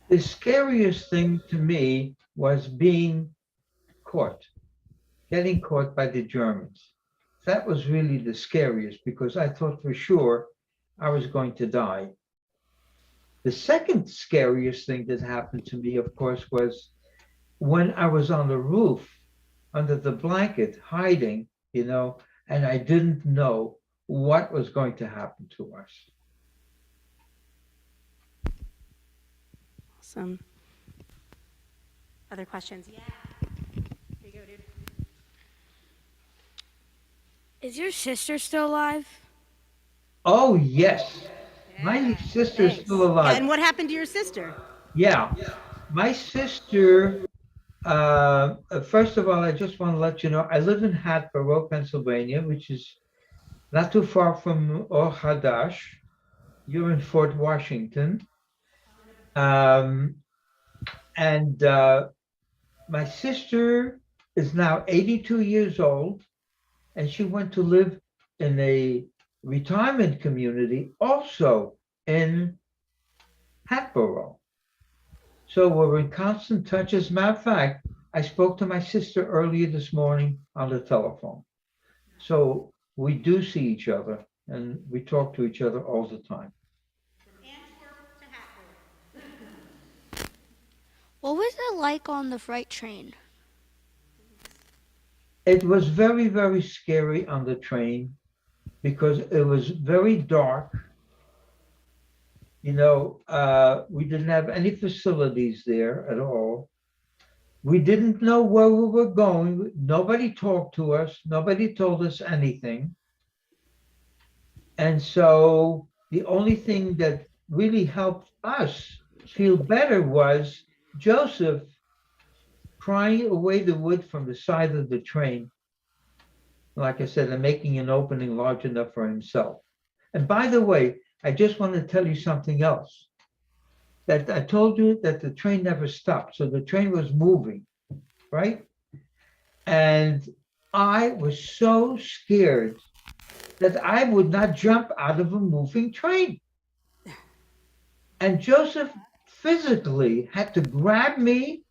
The scariest thing to me was being caught, getting caught by the Germans. That was really the scariest because I thought for sure I was going to die. The second scariest thing that happened to me, of course, was when I was on the roof under the blanket hiding, and I didn't know what was going to happen to us. Awesome. Other questions? Yeah. Here you go, dude. Is your sister still alive? Oh, yes. My sister's Thanks. still alive. And what happened to your sister? Yeah. My sister, first of all, I just want to let you know, I live in Hatboro, Pennsylvania, which is not too far from Orphanage. You're in Fort Washington. My sister is now 82 years old, and she went to live in a retirement community also in Hatboro. So we're in constant touch. As a matter of fact, I spoke to my sister earlier this morning on the telephone. So we do see each other and we talk to each other all the time. What was it like on the freight train? It was very, very scary on the train because it was very dark. We didn't have any facilities there at all. We didn't know where we were going. Nobody talked to us. Nobody told us anything. And so the only thing that really helped us feel better was Joseph prying away the wood from the side of the train, like I said, and making an opening large enough for himself. And by the way, I just want to tell you something else. That I told you that the train never stopped. So the train was moving, right? And I was so scared that I would not jump out of a moving train. And Joseph physically had to grab me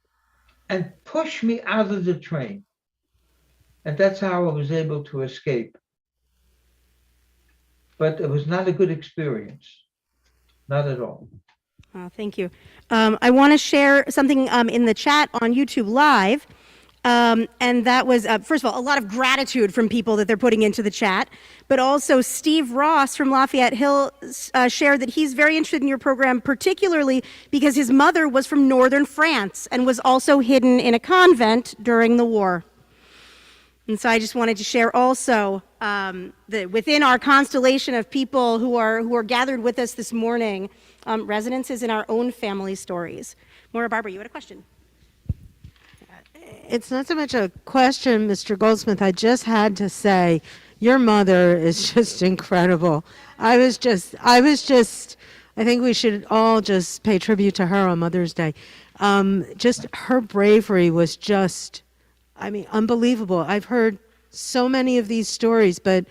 and push me out of the train. And that's how I was able to escape. But it was not a good experience. Not at all. Oh, thank you. I want to share something in the chat on YouTube Live. And that was, first of all, a lot of gratitude from people that they're putting into the chat. But also, Steve Ross from Lafayette Hill shared that he's very interested in your program, particularly because his mother was from northern France and was also hidden in a convent during the war. And so I just wanted to share also that within our constellation of people who are gathered with us this morning, resonances in our own family stories. Maura Barbara, you had a question. It's not so much a question, Mr. Goldsmith. I just had to say, your mother is just incredible. I think we should all just pay tribute to her on Mother's Day. Just her bravery was just, unbelievable. I've heard so many of these stories, but,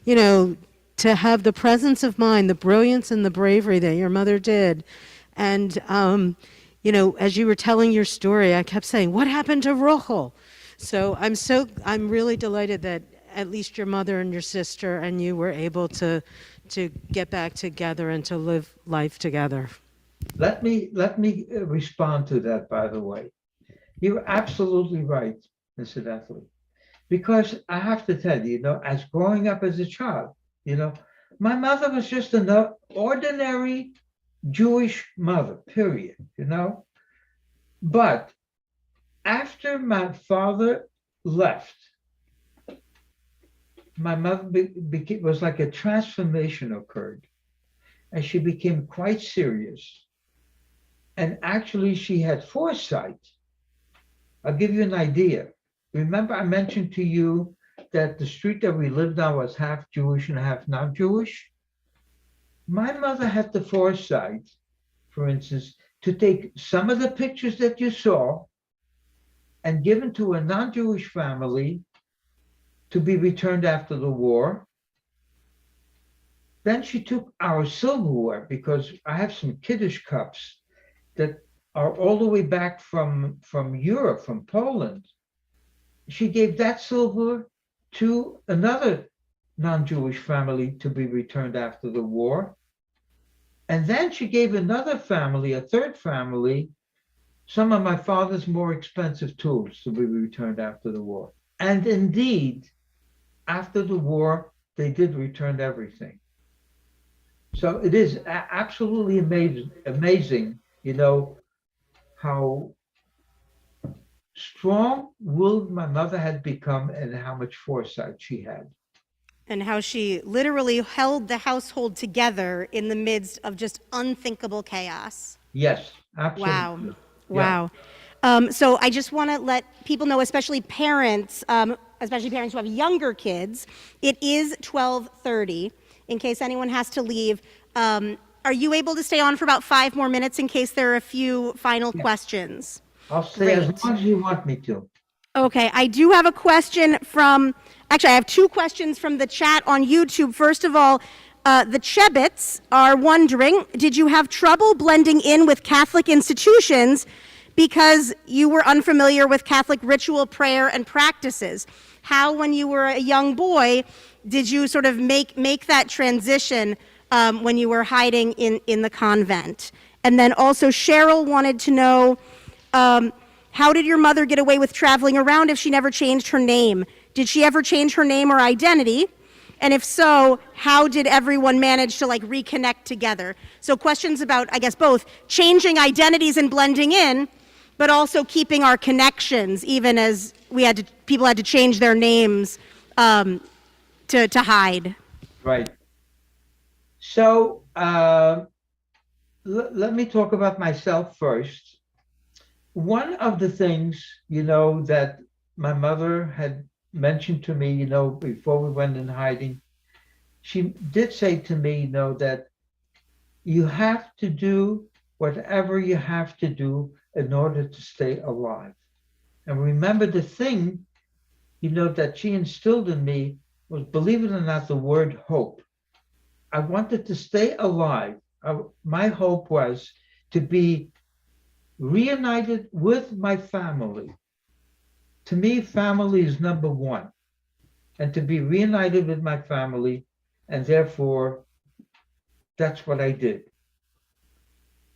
to have the presence of mind, the brilliance and the bravery that your mother did. And, as you were telling your story, I kept saying, what happened to Rochel? So I'm really delighted that at least your mother and your sister and you were able to get back together and to live life together. Let me respond to that, by the way. You're absolutely right, incidentally. Because I have to tell you, as growing up as a child, my mother was just an ordinary Jewish mother, period, But after my father left, my mother was like a transformation occurred. And she became quite serious. And actually, she had foresight. I'll give you an idea. Remember, I mentioned to you that the street that we lived on was half Jewish and half not Jewish? My mother had the foresight, for instance, to take some of the pictures that you saw and given to a non-Jewish family to be returned after the war. Then she took our silverware, because I have some Kiddush cups that are all the way back from Europe, from Poland. She gave that silver to another non-Jewish family to be returned after the war. And then she gave another family, a third family, some of my father's more expensive tools to be returned after the war. And indeed, after the war, they did return everything. So it is absolutely amazing, how strong-willed my mother had become and how much foresight she had. And how she literally held the household together in the midst of just unthinkable chaos. Yes, Wow. absolutely. Yeah. Wow. So I just want to let people know, especially parents who have younger kids, it is 12:30 in case anyone has to leave. Are you able to stay on for about 5 more minutes in case there are a few final questions? I'll stay as Great. long as you want me to. Okay, I do have a question actually, I have two questions from the chat on YouTube. First of all, the Chebets are wondering, did you have trouble blending in with Catholic institutions because you were unfamiliar with Catholic ritual, prayer, and practices? How, when you were a young boy, did you sort of make that transition when you were hiding in the convent? And then also Cheryl wanted to know, how did your mother get away with traveling around if she never changed her name? Did she ever change her name or identity? And if so, how did everyone manage to reconnect together? So questions about, I guess, both changing identities and blending in, but also keeping our connections, even as people had to change their names to hide. Right. So let me talk about myself first. One of the things, that my mother had mentioned to me, before we went in hiding, she did say to me, that you have to do whatever you have to do in order to stay alive. And remember, the thing, that she instilled in me was, believe it or not, the word hope. I wanted to stay alive. My hope was to be reunited with my family. To me, family is number one, and to be reunited with my family, and therefore, that's what I did.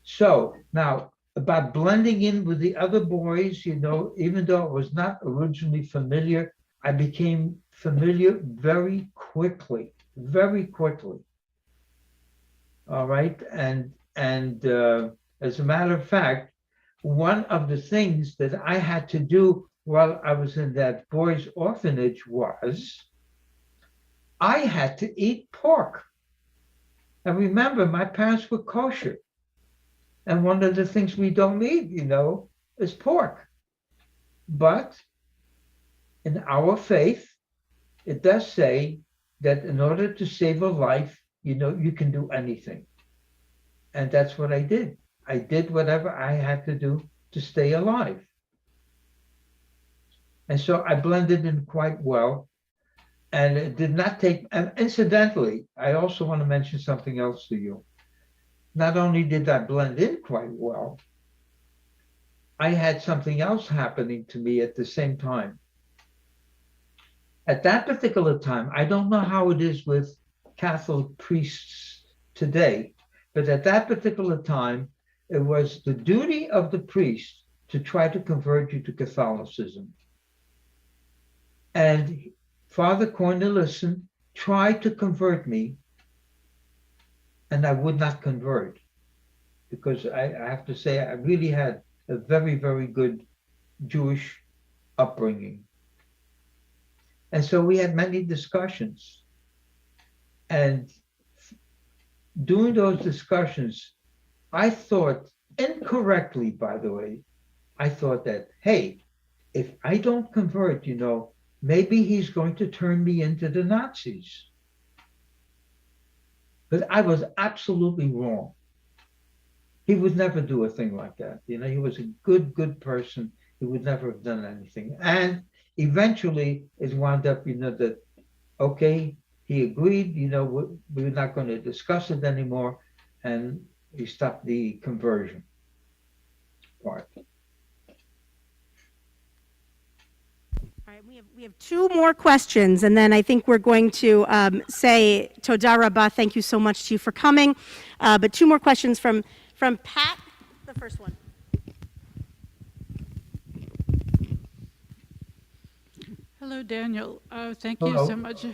So now, about blending in with the other boys, even though I was not originally familiar, I became familiar very quickly, very quickly. All right, and as a matter of fact, one of the things that I had to do while I was in that boys' orphanage was I had to eat pork. And remember, my parents were kosher. And one of the things we don't eat, is pork. But in our faith, it does say that in order to save a life, you can do anything. And that's what I did. I did whatever I had to do to stay alive. And so I blended in quite well. And it did not take, and incidentally, I also want to mention something else to you. Not only did I blend in quite well, I had something else happening to me at the same time. At that particular time, I don't know how it is with Catholic priests today, but at that particular time, it was the duty of the priest to try to convert you to Catholicism. And Father Cornelissen tried to convert me, and I would not convert, because I have to say I really had a very, very good Jewish upbringing. And so we had many discussions. And during those discussions, I thought, incorrectly, by the way, I thought that, hey, if I don't convert, maybe he's going to turn me into the Nazis. But I was absolutely wrong. He would never do a thing like that. He was a good person. He would never have done anything. And eventually it wound up, that, okay, he agreed, we're not going to discuss it anymore. And he stopped the conversion part. All right, we have two more questions, and then I think we're going to say Toda Rabah, thank you so much to you for coming. But two more questions from Pat, the first one. Hello, Daniel. Thank you Hello. so much.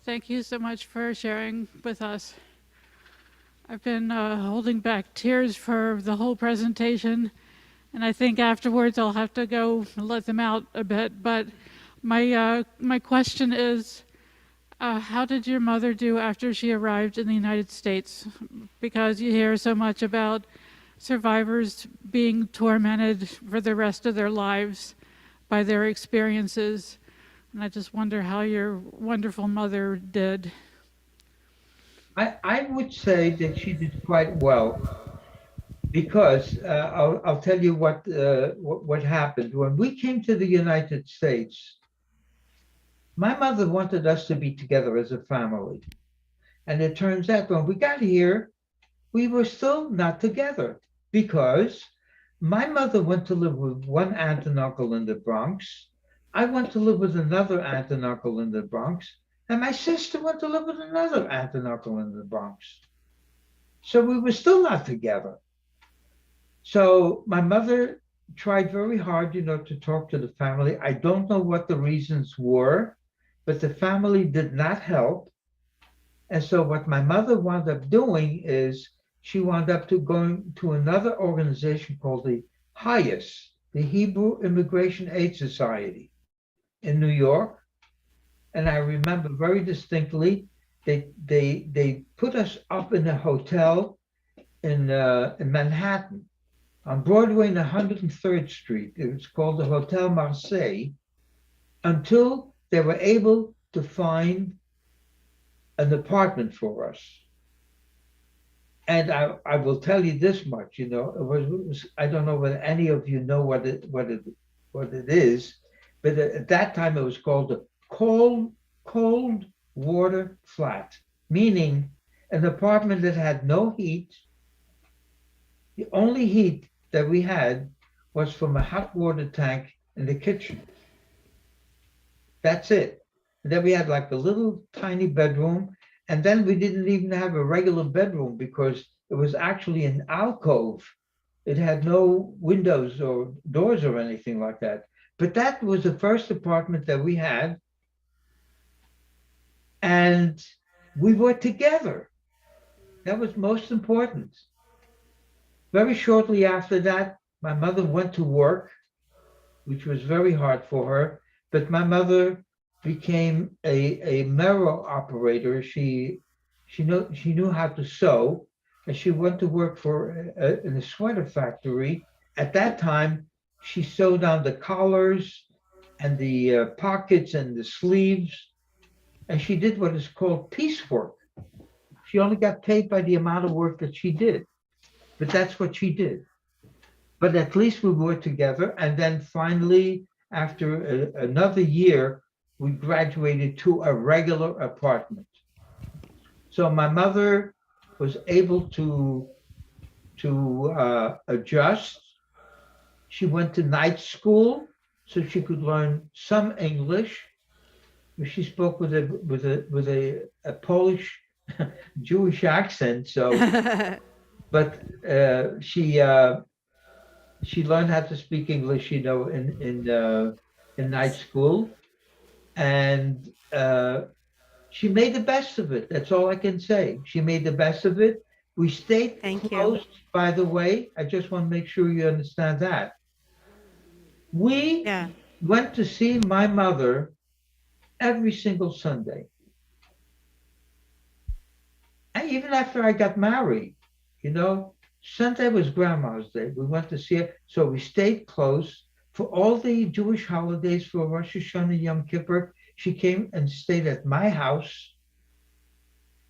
Thank you so much for sharing with us. I've been holding back tears for the whole presentation, and I think afterwards I'll have to go and let them out a bit. But my question is, how did your mother do after she arrived in the United States? Because you hear so much about survivors being tormented for the rest of their lives by their experiences. And I just wonder how your wonderful mother did. I would say that she did quite well because I'll tell you what happened. When we came to the United States, my mother wanted us to be together as a family. And it turns out when we got here, we were still not together because my mother went to live with one aunt and uncle in the Bronx. I went to live with another aunt and uncle in the Bronx. And my sister went to live with another aunt and uncle in the Bronx. So we were still not together. So my mother tried very hard, to talk to the family. I don't know what the reasons were, but the family did not help. And so what my mother wound up doing is she wound up going to another organization called the HIAS, the Hebrew Immigration Aid Society in New York. And I remember very distinctly, they put us up in a hotel in Manhattan on Broadway and 103rd Street. It was called the Hotel Marseille until they were able to find an apartment for us. And I will tell you this much, it was I don't know whether any of you know what it is, but at that time it was called the cold water flat, meaning an apartment that had no heat. The only heat that we had was from a hot water tank in the kitchen. That's it. And then we had like a little tiny bedroom. And then we didn't even have a regular bedroom because it was actually an alcove. It had no windows or doors or anything like that. But that was the first apartment that we had. And we were together. That was most important. Very shortly after that, my mother went to work, which was very hard for her. But my mother became a mirror operator. She knew how to sew, and she went to work in a sweater factory. At that time, she sewed on the collars and the pockets and the sleeves, and she did what is called piecework. She only got paid by the amount of work that she did, but that's what she did. But at least we were together, and then finally, after another year, we graduated to a regular apartment. So my mother was able to adjust. She went to night school so she could learn some English. She spoke with a Polish Jewish accent. So, but she learned how to speak English, in night school, and she made the best of it. That's all I can say. She made the best of it. We stayed close, by the way. I just want to make sure you understand that. We went to see my mother every single Sunday. And even after I got married, Sunday was Grandma's Day. We went to see her. So we stayed close. For all the Jewish holidays, for Rosh Hashanah, Yom Kippur, she came and stayed at my house.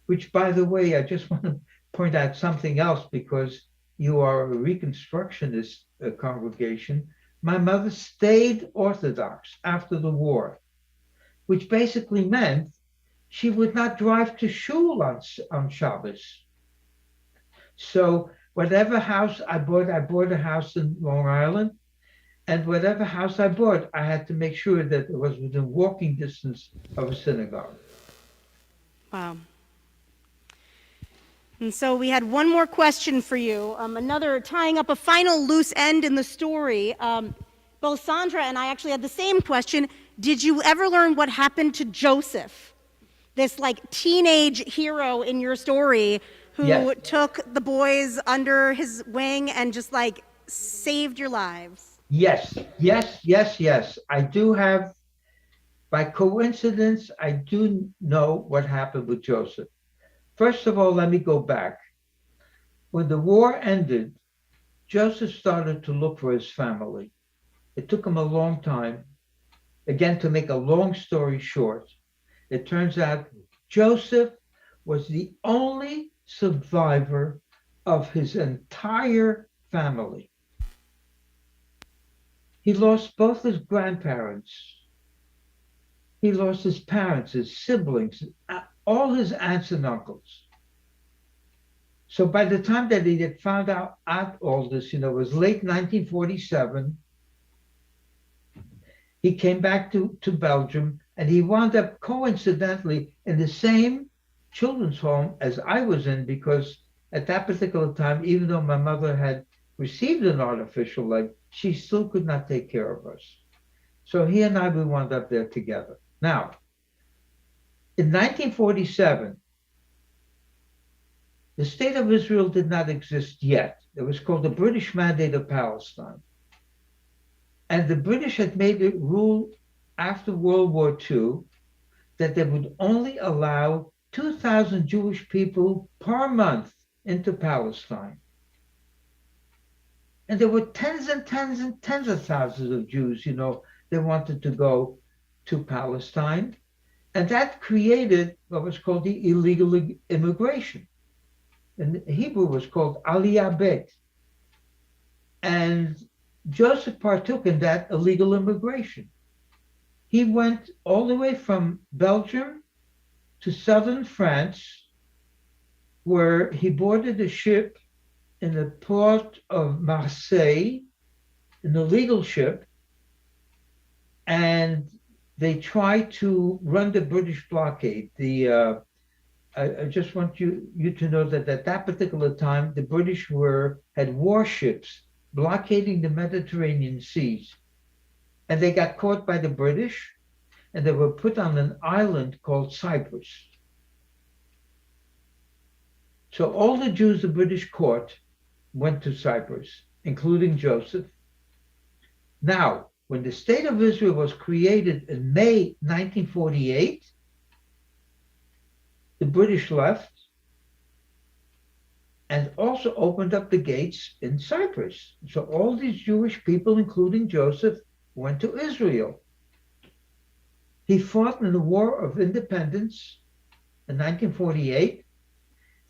which, by the way, I just want to point out something else because you are a Reconstructionist congregation. My mother stayed Orthodox after the war, which basically meant she would not drive to shul on Shabbos. So whatever house I bought a house in Long Island, and whatever house I bought, I had to make sure that it was within walking distance of a synagogue. Wow. And so we had one more question for you, another tying up a final loose end in the story. Both Sandra and I actually had the same question. Did you ever learn what happened to Joseph, this like teenage hero in your story who Yes. took the boys under his wing and just like saved your lives? Yes, yes, yes, yes. I do have, by coincidence, I do know what happened with Joseph. First of all, let me go back. When the war ended, Joseph started to look for his family. It took him a long time. Again, to make a long story short, it turns out Joseph was the only survivor of his entire family. He lost both his grandparents. He lost his parents, his siblings, all his aunts and uncles. So by the time that he had found out all this, it was late 1947. He came back to Belgium, and he wound up coincidentally in the same children's home as I was in, because at that particular time, even though my mother had received an artificial leg, she still could not take care of us. So he and I, we wound up there together. Now, in 1947, the state of Israel did not exist yet. It was called the British Mandate of Palestine. And the British had made a rule after World War II that they would only allow 2,000 Jewish people per month into Palestine. And there were tens and tens and tens of thousands of Jews, they wanted to go to Palestine. And that created what was called the illegal immigration. In Hebrew, it was called Aliyah Bet. And Joseph partook in that illegal immigration. He went all the way from Belgium to southern France, where he boarded a ship in the port of Marseille, an illegal ship, and they tried to run the British blockade. I just want you to know that at that particular time, the British had warships blockading the Mediterranean seas. And they got caught by the British, and they were put on an island called Cyprus. So all the Jews the British caught went to Cyprus, including Joseph. Now, when the state of Israel was created in May 1948, the British left and also opened up the gates in Cyprus. So all these Jewish people, including Joseph, went to Israel. He fought in the War of Independence in 1948.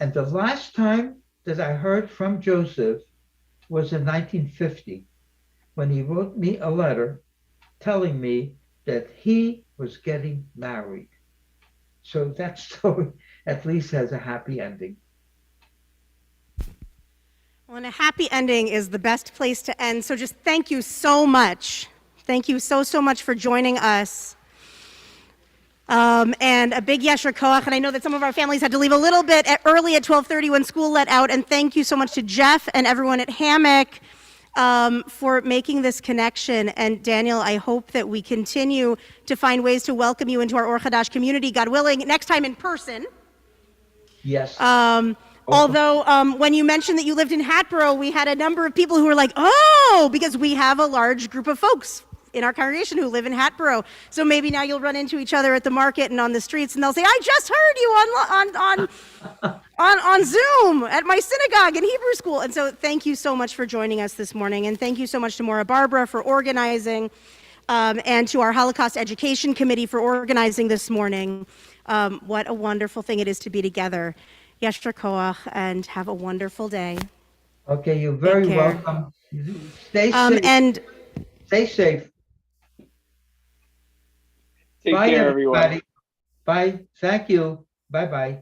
And the last time that I heard from Joseph was in 1950, when he wrote me a letter telling me that he was getting married. So that story at least has a happy ending. Well, and a happy ending is the best place to end. So just thank you so much. Thank you so much for joining us. And a big yesher koach. And I know that some of our families had to leave a little bit early at 12:30 when school let out. And thank you so much to Jeff and everyone at Hammock for making this connection. And Daniel, I hope that we continue to find ways to welcome you into our Or Chadash community, God willing, next time in person. Yes. Although when you mentioned that you lived in Hatboro, we had a number of people who were like, oh, because we have a large group of folks in our congregation who live in Hatboro. So maybe now you'll run into each other at the market and on the streets, and they'll say, I just heard you on Zoom at my synagogue and Hebrew school. And so thank you so much for joining us this morning. And thank you so much to Maura Barbara for organizing. and to our Holocaust Education Committee for organizing this morning. What a wonderful thing it is to be together. Yasher koach, and have a wonderful day. Okay, you're very Take care. welcome. Stay safe. And Stay safe. Take Bye, care, everyone. everybody. Bye. Thank you. Bye-bye.